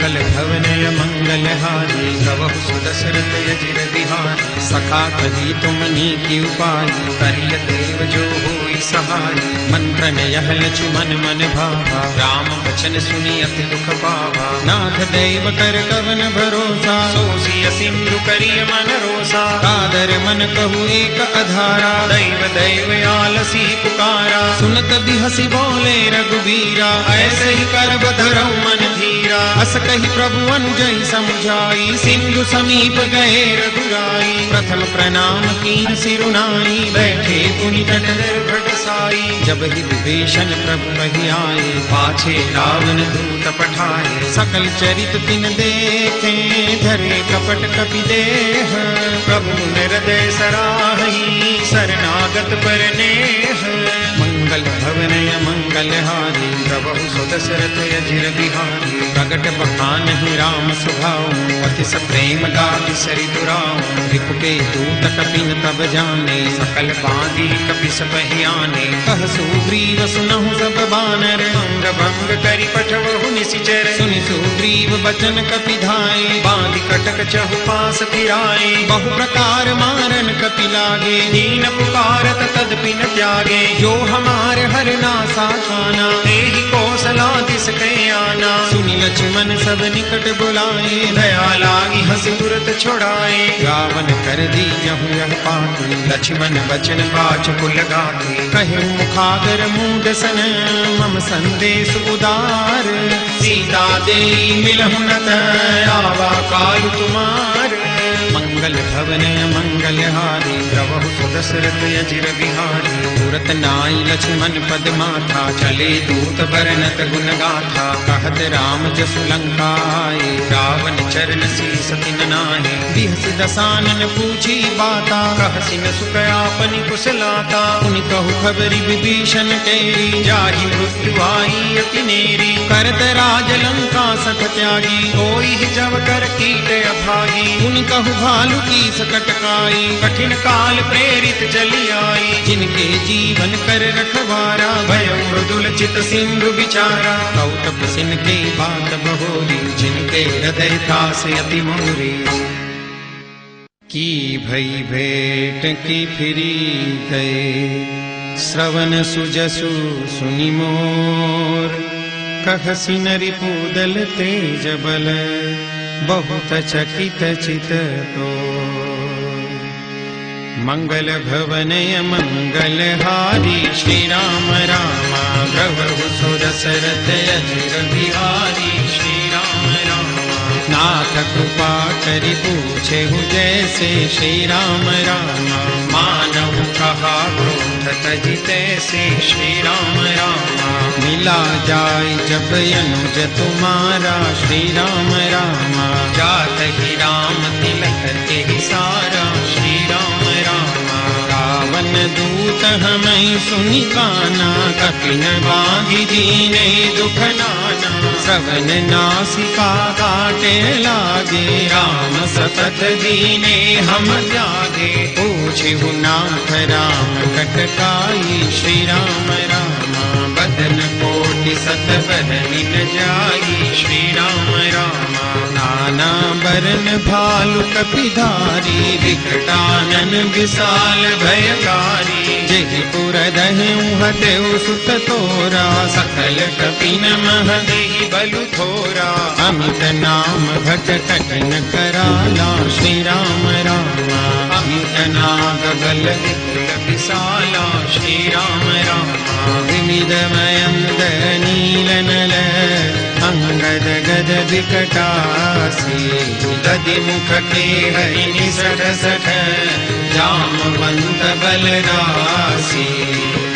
मंगल भवनय मंगलहारी प्रभु सुदशरथ अजिर बिहारी सखा कही तुमनी की उपाय करिय देव जो होई सहाय मंत्रन यह लक्ष्मण मन भावा राम वचन सुनी अति दुख पावा नाथ देव कर कवन भरोसा सोसिय सिंधु करिय मन रोसा कादर मन कहु एक अधारा दैव दैव आलसी पुकारा सुनत भी हसी बोले रघुबीरा ऐसे ही कर बधरऊ मन धीरा अस कही प्रभु अनुजई समझाई सिंधु समीप गए रघुराई प्रथम प्रणाम कीन सिरुनाई बैठे पुनि तट निर्भट साई जब ही विभीषण प्रभु कही आए पाछे रावण दूत पठाए सकल चरित तिन देखे धरे कपट कपि देह प्रभु हृदय सराही शरणागत पर नेह मंगल भवनय मंगलहारी प्रभु सुदशरथ अजिर बिहारी प्रगट बखान ही राम सुभाऊ अति सप्रेम गाति सरि दुराऊ रिपुके दूत कपिन तब जाने सकल बांधी कपि सपहियाने कह सुग्रीव सुनहु सब बानर अंग भंग करि पठवहु निशिचर सुनि सुग्रीव बचन कपि धाये बांधि कटक चहु पास फिराए बहु प्रकार मारन कपि लागे दीन पुकारत तदपि न त्यागे जो हमार हर नासा खाना तेहि कौशलादिस कै आना सुनि लक्ष्मण सब निकट बुलाए दया लागी हंसी तुरत छुड़ाए रावण कर दी जहु यह पाती लक्ष्मण बचन बाच कुल गाती कहे मुखागर मूड सन मम संदेश उदार सीता दे मिलहु नत आवा काल तुम्हार मंगल भवनय मंगलहारी प्रभु सुदशरथ अजिर बिहारी तुरत नाई लक्ष्मण पद माथा चले दूत बरनत गुण गाथा कहत राम जसु लंका आए रावण चरण शीस तिन नाहि बिहसि दसानन पूछी बाता कहसि न सुख आपनि कुशलाता उनि कहु खबरि विभीषण केरी जाहि मृत्यु आई अति नेरी करत राज लंका सख त्यागी कोई जब कर कीट अभागी उनि कहु भालु की सकटकाई कठिन काल प्रेरित चली आई जिनके जीवन कर रखवारा भय मृदुल चित सिंधु बिचारा कौतप सिन के बात बहोरी जिनके हृदय था से अति मोरी की भई भेंट की फिरी गए श्रवण सुजसु सुनि मोर कहसि नरि पूदल तेज बल बहुत चकित चित तो मंगल भवनय मंगलहारी श्री राम रामा प्रभु सुदशरथ अजिर बिहारी श्री राम रामा नाथ कृपा करि पूछे जैसे श्री राम रामा मानव कहा क्रोध तजि तैसे श्री राम रामा मिला जाय जब अनुज तुम्हारा श्री राम रामा जात ही राम तिलक के ही सारा श्री राम रामा रावण दूत हमें सुनि काना कपिन बांधि दीने दुख नाना श्रवण नासिका काटे लागे राम सतत दीने हम त्यागे पूछहु नाथ राम कटकाई श्री राम रामा बदन कोटि सत बदनि न जाई श्री राम रामा नाना बरन भालु कपिधारी विकटानन विशाल भयकारी जेहि पुर दहु देव सुत तोरा सकल कपिन मह देहि बलु थोरा अमित नाम भट कठिन कराला श्री राम रामा अमित नाग गल विपुल विशाला श्री राम रामा विमिदमयं नील नल अंगद गद विकटासी दधि मुख के हरि निसठ सठ जामवंत बलरासी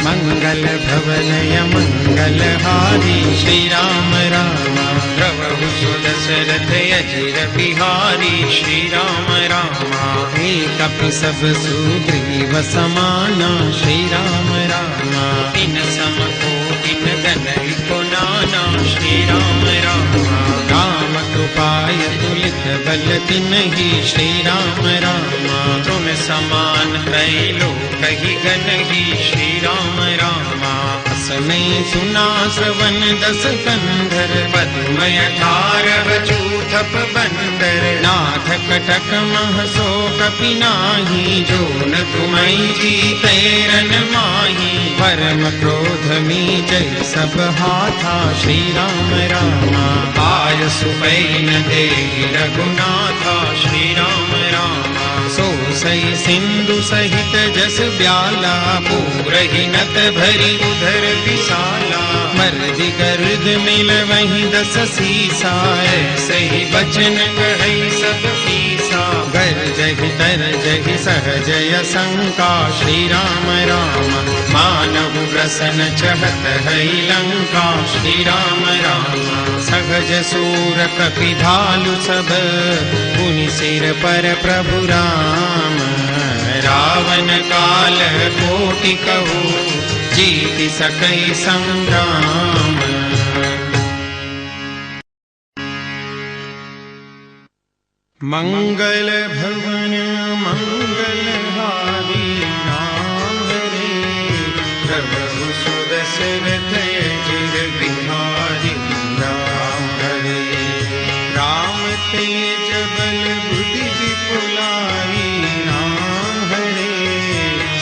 मंगल भवनय मंगलहारी श्री राम रामा प्रभु सुदशरथ अजिर बिहारी श्री राम रामा एक कपि सब सुग्रीव समाना श्री राम रामा इन सम कोटिन गनहि को नाना श्री राम रामा राम कृपाय तुलित बल तिन्हि श्री राम रामा तुम समान है लोकहि गनहि श्री राम रामा असने सुना श्रवण दस कंधर पद्मय 18 चूर थप बंदर, नाथ कटक मह सो कपि नाही, जो न तुम्हारी जीते रन माही। परम क्रोध में जय सब हाथा, श्री राम रामा आय सुपैन देहि रघुनाथा, श्री राम रामा सो सई सिंधु सहित जस ब्याला, पूरहि नत भरी उधर विशाला। मर्दि गर्द मिल वही दस सीसा, सही बचन कहई सब पीसा। गर्जहि तरजहि सहजय शंका, श्री राम राम मानव प्रसन चहत है लंका। श्री राम राम सहज सूर कपि भालु सब, पुनि सिर पर प्रभु राम। रावण काल कोटि कहू, जीति सकई संग्राम। मंगल भवन मंगल हारी, राम हरे प्रभु सुदशरथ अजिर बिहारी। राम हरे राम तेज बल बुद्धि विपुलाई, राम हरे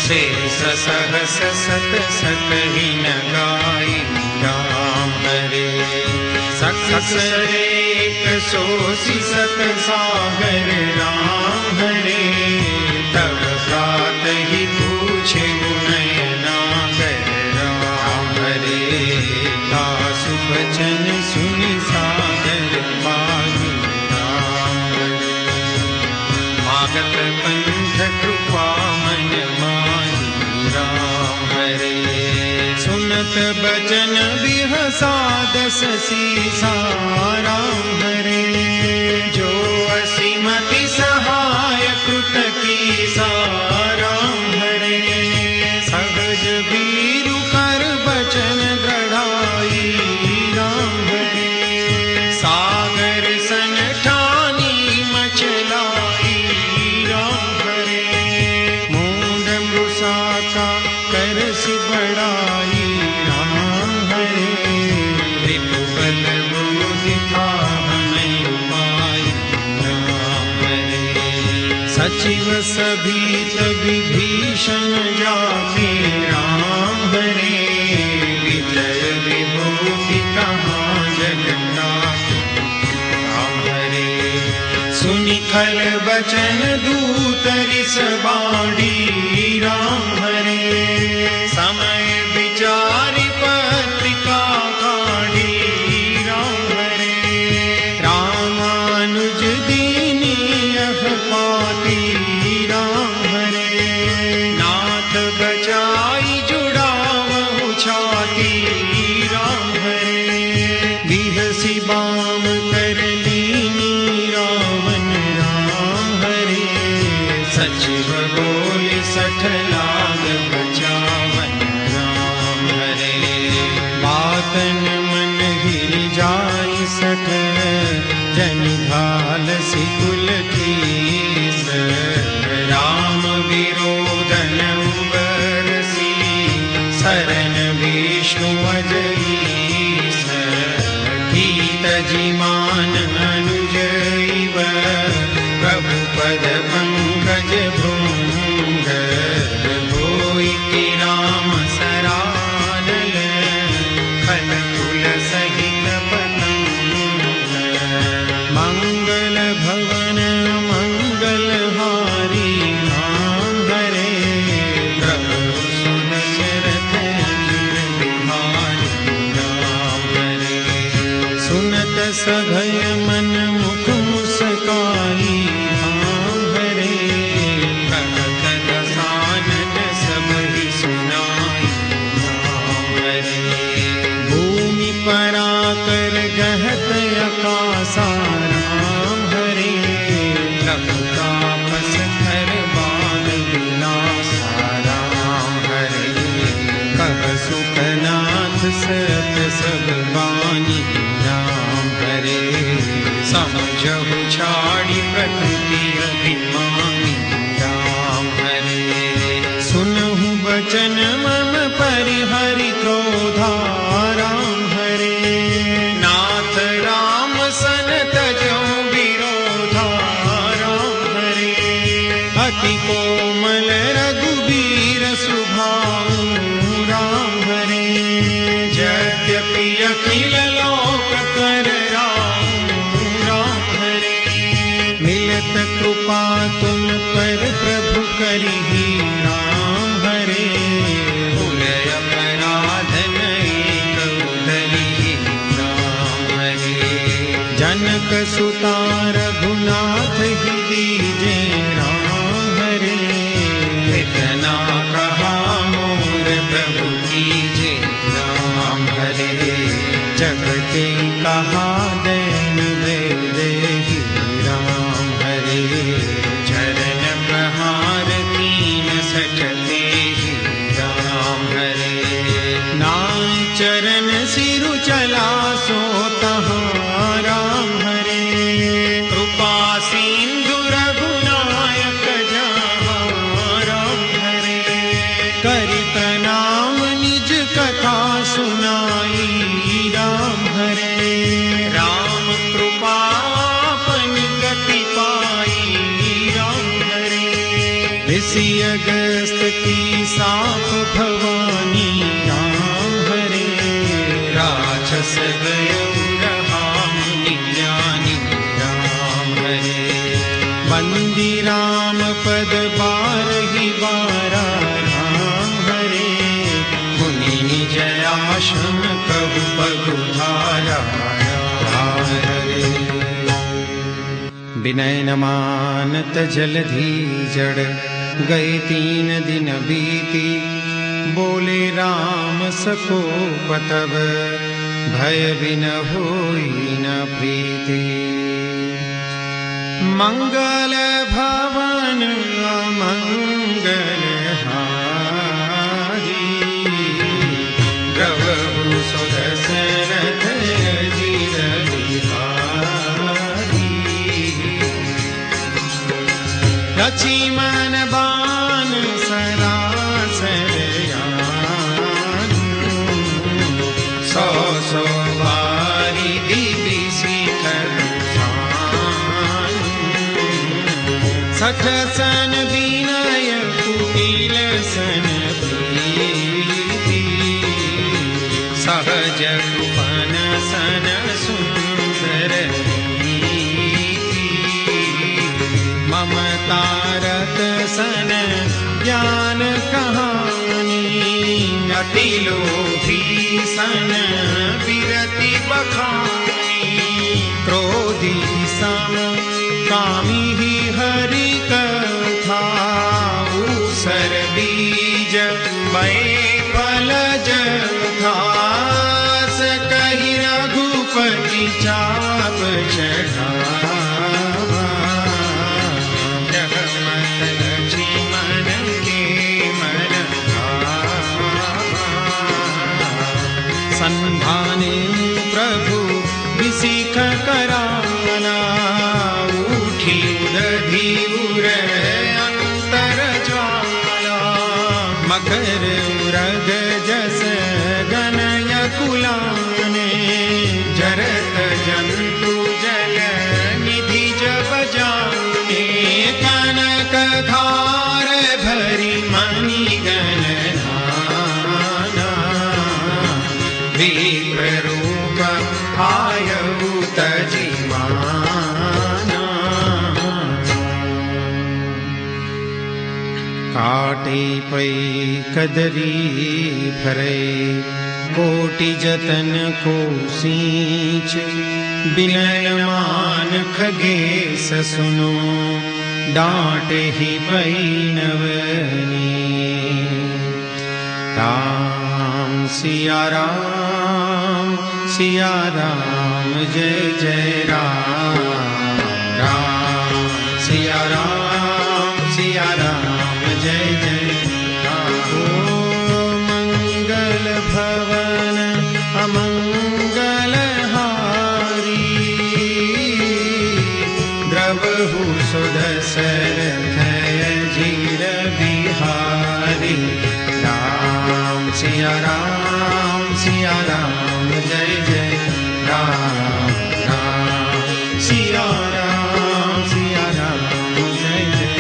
शेष सहस सत सकहि न गाई। राम हरे सकसरेक सोसी सत सागर, राम हरे तब प्रातहि पूछे नयनागर। राम हरे दासु बचन सुनि सादर पाहि। राम हरे मागत पंथ कृपा मन माही। राम हरे सुनत बचन बिहसा दस सीसा। राम हरे जो असीमति सहाय कृत कीसा। राम हरे सहज भीरु कर बचन गढ़ाई। राम हरे सागर सन ठानी मचलाई। राम हरे मूंड मृषा का कर सि बड़ाई। राम हरे रिपु बल बुद्धि हमें उपाय। राम हरे सचिव सभीत विभीषण जाति। राम हरे विजय विभूति कहाँ जगन्नाथ। राम हरे सुनि खल बचन दूतरि सबाड़ी। राम हरे समय विचारि पत्रिका काढ़ी। राम हरे रामानुज दीनी यह पाती। राम हरे नाथ बचाई जुड़ावहु छाती। राम हरे बिहसी बाम कर लीनी रावण। राम हरे सचिव बोले सठ लाग बचावन। राम हरे बातन मन हिल जाई सठ, जनि घाल सिकुल कीस। राम विरोधन उबरसी, शरण विष्णु अजईस। गीत जिमान अनुजैव, प्रभु पद पंकज भृंग। होई कि राम सरानल, खल कुल सहित पतंग। मंगल भवन मंगल हारी, राम हरे प्रभु सुदशरथ अजिर बिहारी। राम हरे सुनत सभय मन मुख मुस्काई। राम हरे कहत दसानन सब ही सुनाई। राम हरे भूमि पराकर गहत आकाशा। राम हरे लखु तापस हर बाल विलासा। राम हरे कह सुखनाथ सत सब बानी। राम हरे समझहु छाड़ी प्रकृति अभिमानी। राम हरे सुनहु बचन मम परिहरि क्रोधा। राम हरे नाथ राम सन तजहु अति कोमल रघुबीर सुभाऊ राम हरे। यद्यपि अखिल लोक कर राम हरे, मिलत कृपा तुम पर प्रभु करिहि राम हरे। भूलय अपराध नहीं कउतरिहि राम हरे। जनक सुता रघुनाथ ही दीजे राम हरे। इतना कहा मोर प्रभु कीजे राम हरे। जगते कहा दैन देहि राम हरे। चरण प्रहार कीन सचते ही राम हरे। नाय चरण सिरु चला सो तहाँ राम हरे। कृपा सिंधु रघुनायक जहाँ राम हरे। करि प्रणाम निज कथा सुनाई राम हरे। राम कृपा अपनी गति पाई राम हरे। ऋषि अगस्त की साप भवानी राम हरे। राक्षस गयो रहा मुनि ज्ञानी राम हरे। बंदी राम पद बारहि बारा राम हरे। मुनि निज आश्रम कहु पगुधारा राम हरे। विनय न मानत जलधि जड़, गए 3 दिन बीती। बोले राम सको पतव, भय बिन होई न प्रीति। मंगल भवन अमंगल हारी, द्रवहु सुदशरथ अजिर बिहारी। लक्ष्मण बाण सरासर यान, सौ सौ बारी दिव्य शिखर शान। सठ सन विनय कुटिल सन प्रीति, सहज रूपन सन सुंदर नीति। ममता रत सन ज्ञान कहानी, अति लोभी सन विरति बखानी। क्रोधी सम कामी ही हरि कथा, ऊसर बीज बए फलज था। कही रघुपति चाप चढ़ावा, जगमत लक्ष्मण के मन भावा। संधाने प्रभु विसिख कराना, उठी उदधि उर अंतर ज्वाला। मकर उरग जस गनय कुलाने, जरत जंतु जल निधि जब जाने। कनक धार भरी मणि गणना, विप्र रूप आयु तजिमाना। काटे पै कदरी भरे, कोटि जतन को सींच। विनय मान खगेश सुनो, डांटे ही पै नवनी। राम सिया राम सिया राम जय जय राम। राम सिया राम जय जय राम। ओ मंगल भवन अमंगल हारी, द्रवहु सुदशरथ अजिर बिहारी। राम सिया राम जय जय राम। राम सिया राम जय जय।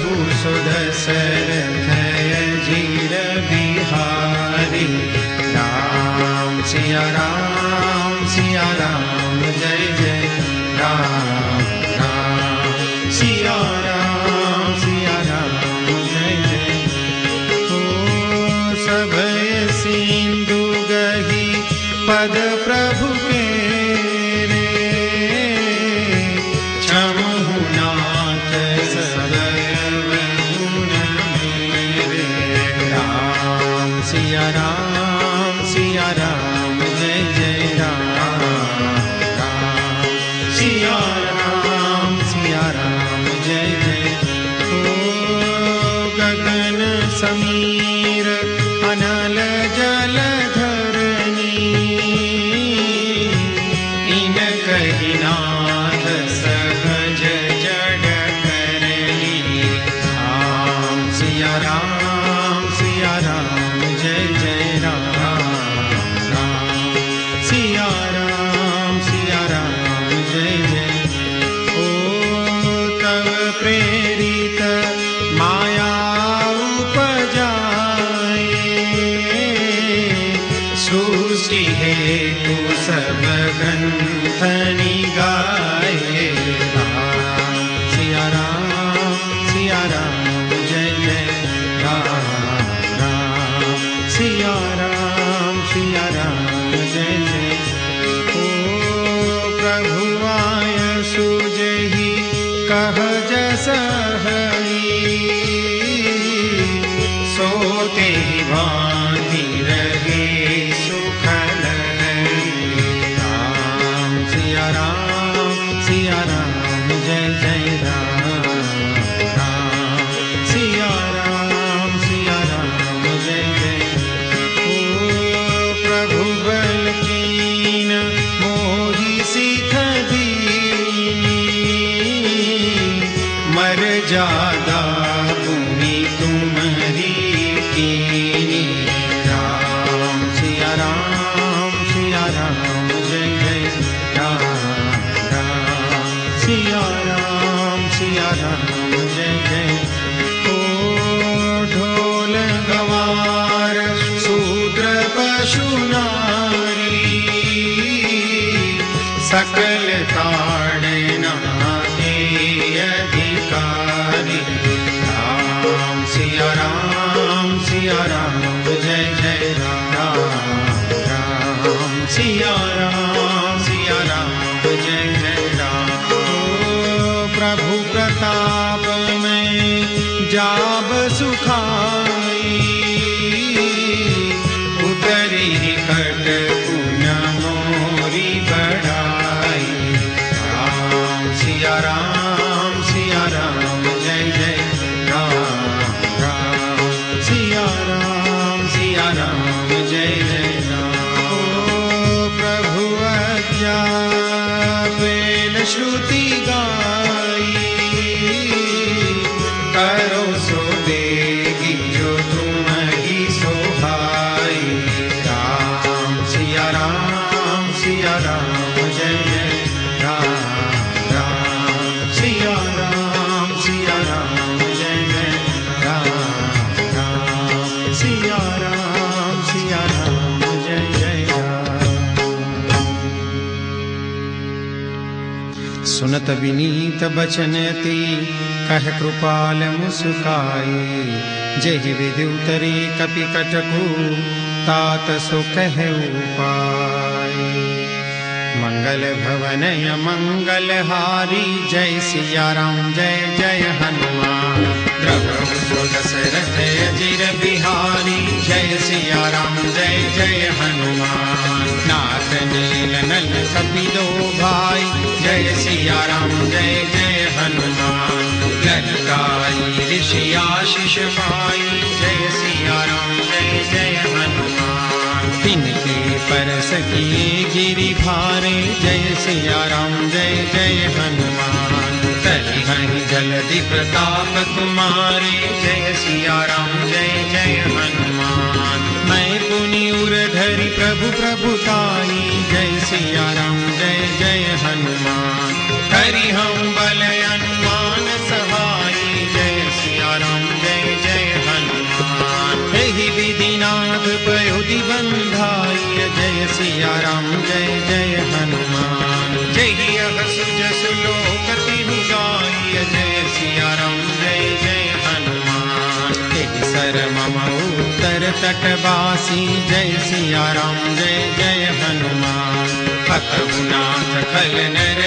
प्रभु सुदशरथ अजीर बिहारी। राम सिया राम जय जय राम राम सिया राम जय जय। ओ सभय सिंधु गही पद प्रभु के रे, क्षमहु नाथ सदय गुण मेरे। राम सिया राम जय जय राम राम सिया राम जय जय। ओ गगन समीर अनल जल धरनी, इन कही नाथ सहज जड़ करनी। राम सिया राम जय जय राम राम सिया राम जय जय। ओ तव प्रेरित माया उपजाए, सृष्टि हेतु सब ग्रंथ निगाए। राम सिया राम जय जय राम राम सिया राम जय जय। ओ प्रभु आय सुजहि कह जस हरि, सोते ही भांति रहे सुखल हरि। राम सिया राम जय जय राम राम सिया राम जय जय। ओ प्रभु बल कीन मोहि सिख दीनी, मर जादा भूमि तुम्हारी कीनी। राम सिया राम जय जय राम राम सिया राम जय जय। ओ ढोल गवार शूद्र पशु नारी, सकल ताड़ना के अधिकारी। राम सिया राम जय जय राम राम सिया राम जय जय राम। ओ प्रभु प्रताप में जाब सुखाई, उतरी कट पुन मोरी बढ़ाई। राम सिया राम जय जय राम राम सिया राम जय जय राम। ओ प्रभु अज्ञापेन श्रुति गाई, करो सो देगी जो तुम ही सोहाई। राम सिया राम जय जय राम राम सिया राम जय जय राम राम सिया राम जय जय राम। सुनत विनीत बचन ती कह कृपाल मुस्काए, जहि विधि उतरे कपि कटकु तात सो कह उपाय। मंगल भवनय मंगल हारी, जय सिया राम जय जय हनुमान। प्रभु सुदशरथ अजीर बिहारी, जय सिया राम जय जय हनुमान। नाथ नील नल कपिलो भाई, जय सिया राम जय जय हनुमान। ललकाई ऋषि आशीष पाई, जय सिया राम जय जय हनुमान। तिनके परस किए गिरि भारे, जय सिया राम जय जय हनुमान। तरिहनि जलधि प्रताप तुम्हारे, जय सिया राम जय जय हनुमान। मैं पुनि उर धरि प्रभु प्रभुताई, जय सिया राम जय जय हनुमान। हरि हम बल अनुमान सहाई, जय सिया पयोधि बंधाई जय सिया राम जय जय हनुमान। जय हसु जसु लोकति गाई जय सिया राम जय जय हनुमान। केसर मम उत्तर तटवासी जय सिया राम जय जय हनुमान। अतुनाथ खल नर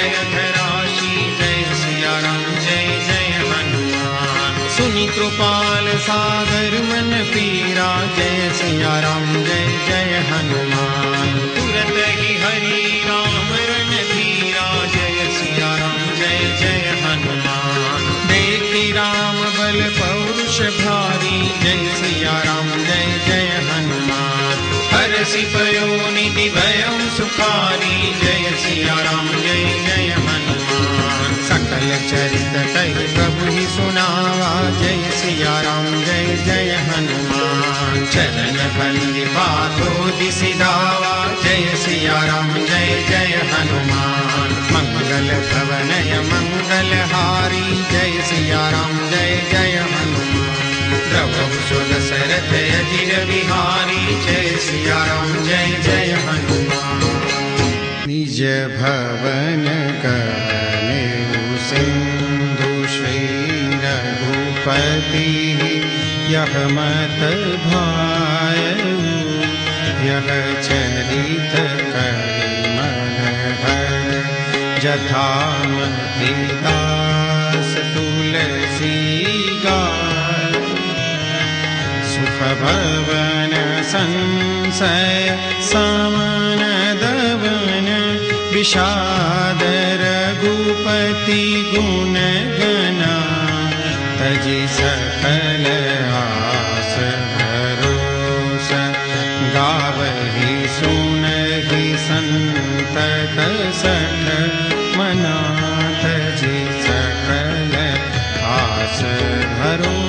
राशि जय सिया राम जय जय हनुमान। सुनि कृपाल सागर मन पीरा जय सिया राम जय जय हनुमान। तुरत ही हरि राम रन धीरा जय सिया राम जय जय हनुमान। देखी राम बल पौरुष भारी जय सिया राम जय जय हनुमान। हरषि पयोनिधि भयं सुखारी जय सिया राम जय जय हनुमान। सकल चरित कहि प्रभु ही सुनावा जय सिया राम जय जय हनुमान। चरण बंदी बातों दिसि धावा जय सिया राम जय जय हनुमान। मंगल भवनय मंगल हारी जय सिया राम जय जय हनुमान। द्रवहु सुदशरथ अजिर बिहारी जय सिया राम जय जय हनुमान। निज भवन कहने सिंधु श्री रघुपति यह मत भायउ। यह चरित करिमन भर जथामति दास तुलसी गाय। सुख भवन संशय समन दवन विषाद रघुपति गुण गना। तजि सकल आस भरोस गावहि सुनहि संतत सठ मना। तजि सकल आस भरोस।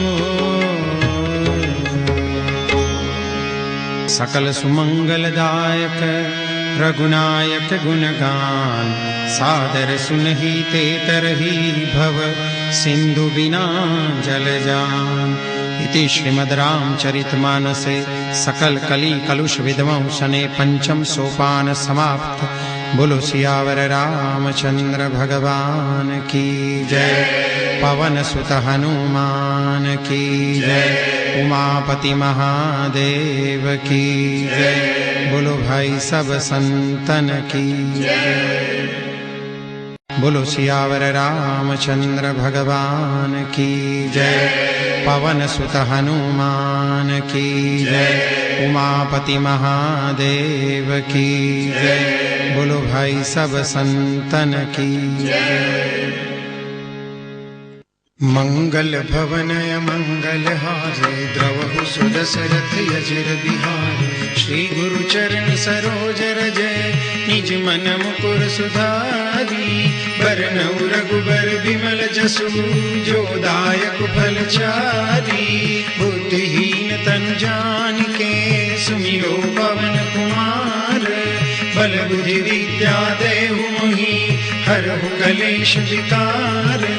सकल सुमंगलदायक रघुनायक गुणगान। सादर सुनहि ते तरहि भव सिंधु बिना जल जान। इति श्रीमद् रामचरितमानसे सकल कली कलुष विद्वंसने पंचम सोपान समाप्त। बोलो सियावर रामचंद्र भगवान की जय। पवन सुत हनुमान की जय। उमापति महादेव की जय। बोलो भाई सब संतन की जय। बोलो सियावर रामचंद्र भगवान की जय। पवन सुत हनुमान की जय। उमापति महादेव की जय। बोलो भाई सब संतन की जय। मंगल भवनय मंगल हारे द्रवहु सुदशरथ अजिर बिहारी। श्री गुरु चरण सरोज रजय निज मन मुकुर सुधारी। बरनउँ रघुबर बिमल जसु जो दायक फल चारी। बुद्धिहीन तनु जानिके सुमिरो पवन कुमार। बल बुद्धि विद्या देहु मोहि हरहु कलेश विकार।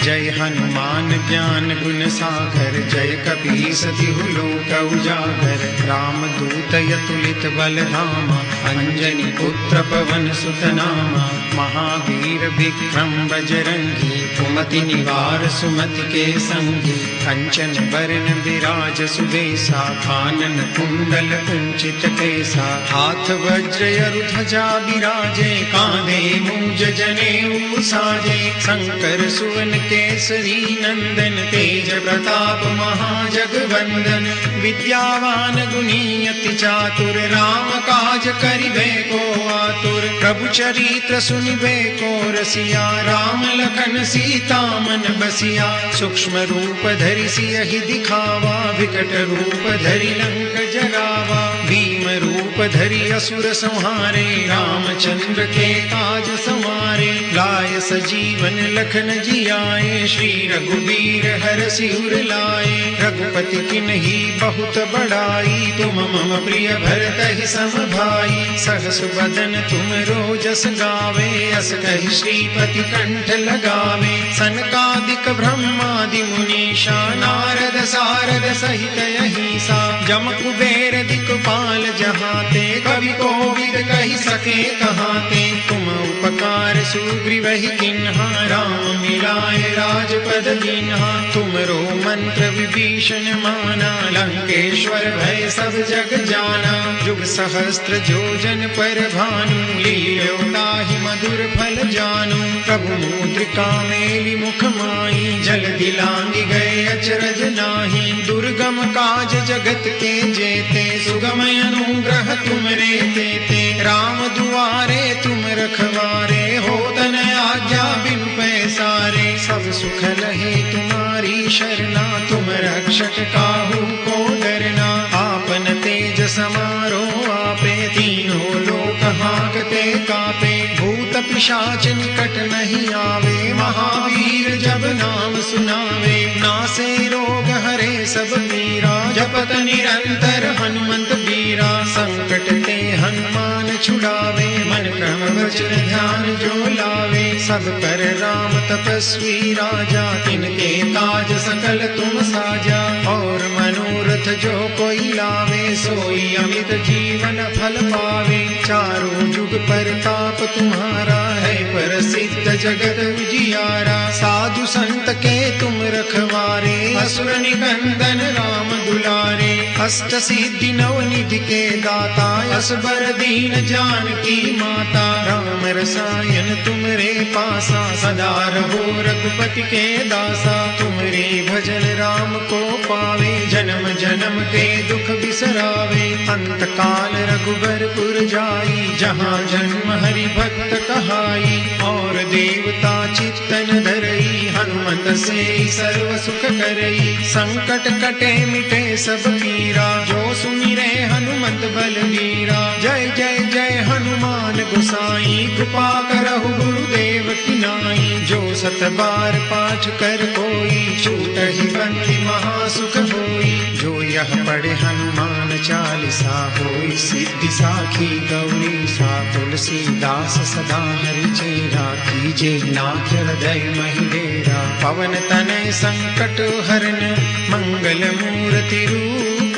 जय हनुमान ज्ञान गुण सागर जय कपीस तिहु लोक उजागर। राम दूत अतुलित बल धामा अंजनी पुत्र पवन सुत नामा। महावीर विक्रम बजरंगी कुमति निवार सुमति के संगी। कंचन बरन विराज सुबेसा कानन कुंडल कुंचित केसा। हाथ वज्र ध्वजा बिराजे कांधे मूंज जनेऊ साजे। शंकर सुवन केसरी नंदन तेज प्रताप महाजगवंदन। विद्यावान गुणी अति चातुर राम काज करिबे को आतुर। प्रभु चरित्र सुनिबे को रसिया राम लखन सीता मन बसिया। सूक्ष्म रूप धरि सियहि दिखावा विकट रूप धरि लंक जरावा। भीम रूप धरि असुर संहारे रामचंद्र के काज संवारे। लाय सजीवन लखन जियाए श्री रघुबीर हरषि उर लाए। रघुपति किन्ही बहुत बड़ाई तुम मम प्रिय भरतहि सम भाई। सहस बदन तुम रोजस गावे अस कहि श्रीपति कंठ लगावे। सनकादिक ब्रह्मादि मुनीषा नारद सारद सहित अहिसा। जम कुबेर दिक्पाल जहाते, कवि कोविद कही सके कहाते। तुम उपकार सुग्रीव ही किन्हा, राम मिलाए राजपद दीन्हा। तुमरो मंत्र विभीषण माना, लंकेश्वर भय सब जग जाना। जुग सहस्त्र जोजन पर भानु, लील्यो ताहि मधुर फल जानू। प्रभु मुद्रिका मेलि मुख माही, जल दिलांगी गए अचरज नाही। दुर्गम काज जगत के जेते, सुगम अनुग्रह तुमरे तेते। राम दुआरे तुम रखवारे, होत न आज्ञा बिनु पैसारे। सब सुख लहे तुम्हारी शरणा, तुम रक्षक काहू को डरना। आपन तेज समारो आपे, तीनों लोक हांकते कापे। भूत पिशाच निकट नहीं आवे, महावीर जब नाम सुनावे। नासे रोग हरे सब पीरा, जपत निरंतर हनुमंत बीरा। संकट ते हनुमान छुड़ावे, मन क्रम वचन ध्यान जो लावे। सब पर राम तपस्वी राजा, तिनके काज सकल तुम साजा। और मनोरथ जो कोई लावे, सोई अमित जीवन फल पावे। चारों जुग परताप तुम्हारा है, प्रसिद्ध जगत उजियारा। साधु संत के तुम रखवारे, असुर निकंदन राम दुलारे। अष्ट सिद्धि नव निधि के दाता, असबर दीन जानकी माता। राम रसायन तुमरे पासा, सदा रहो रघुपति के दासा। तुमरे भजन राम को पावे, जन्म जन्म के दुख बिसरावे। अंत काल रघुबरपुर जाई, जहाँ जन्म हरि भक्त कहाई। और देवता चित्तन धरई, हनुमत से सर्व सुख करई। संकट कटे मिटे सब पीरा, जो सुमिरे हनुमत बलवीरा। जय जय जय हनुमान गोसाई, कृपा करहु गुरुदेव की नाई। जो सत बार पाठ कर कोई, छूटहि बंदी महासुख होई। जो यह पढ़े हनुमान चालीसा, होई सिद्धि साखी गौरी सा। तुलसीदास सदा हरि चेरा, कीजे नाथ हृदय महि डेरा। पवन तनय संकट हरन, मंगल मूर्ति रूप।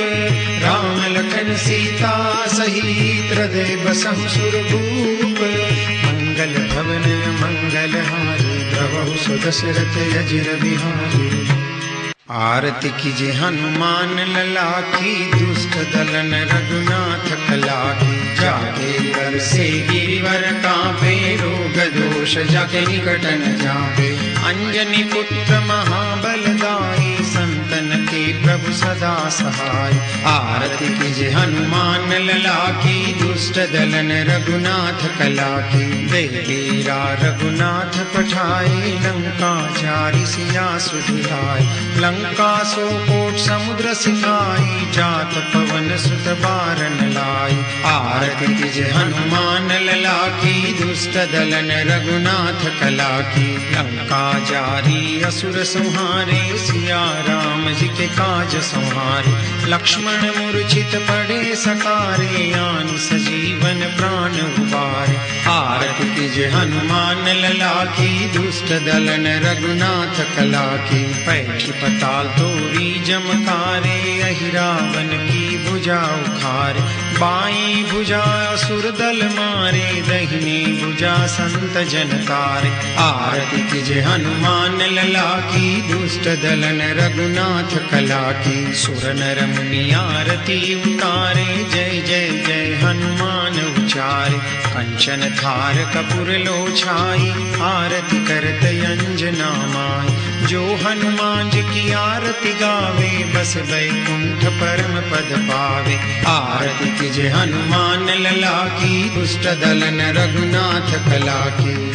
राम लखन सीता सहित, हृदय बसहु सुरभूप। मंगल भवन मंगल हारी, द्रवहु सुदशरथ अजिर बिहारी। आरती कीजे हनुमान लला की, दुष्ट दलन रघुनाथ कला की। जाके कर से गिरिवर कांपे, रोग दोष जाके निकट न जापे। अंजनी पुत्र महाबलदाई, संतन के प्रभु सदा सहाय। आरती कीजे हनुमान लला की, दुष्ट दलन रघुनाथ कला की। देवीरा रघुनाथ पठाई, लंका चारि सिया सुधियाय। लंका सो कोट समुद्र सिखाई, जात पवन सुत बारन लाई। आरती कीजे हनुमान लला की, दुष्ट दलन रघुनाथ कला की। लंका जारी असुर संहारे, सिया राम जी के काज संहारे। लक्ष्मण मूर्छित पड़े सकारे, आन सजीवन प्राण उबारे। आरती कीजे हनुमान लला की, दुष्ट दलन रघुनाथ कला की। पैठी पताल तोरी जमकारे, अहि रावण की भुजा उखारे। बाई भुजा असुर दल मारे, दहिनी भुजा संत जन तारे। आरती कीजे हनुमान लला की, दुष्ट दलन रघुनाथ कला की। सुर नर मुनि आरती उतारे, जय जय जय हनुमान उचारे। कंचन थार कपूर लोछाई, आरती करत अंजना माई। जो हनुमान जी की आरती गावे, बस बैकुंठ परम पद पावे। आरती कीजे हनुमान लला की, दुष्ट दलन रघुनाथ कला की।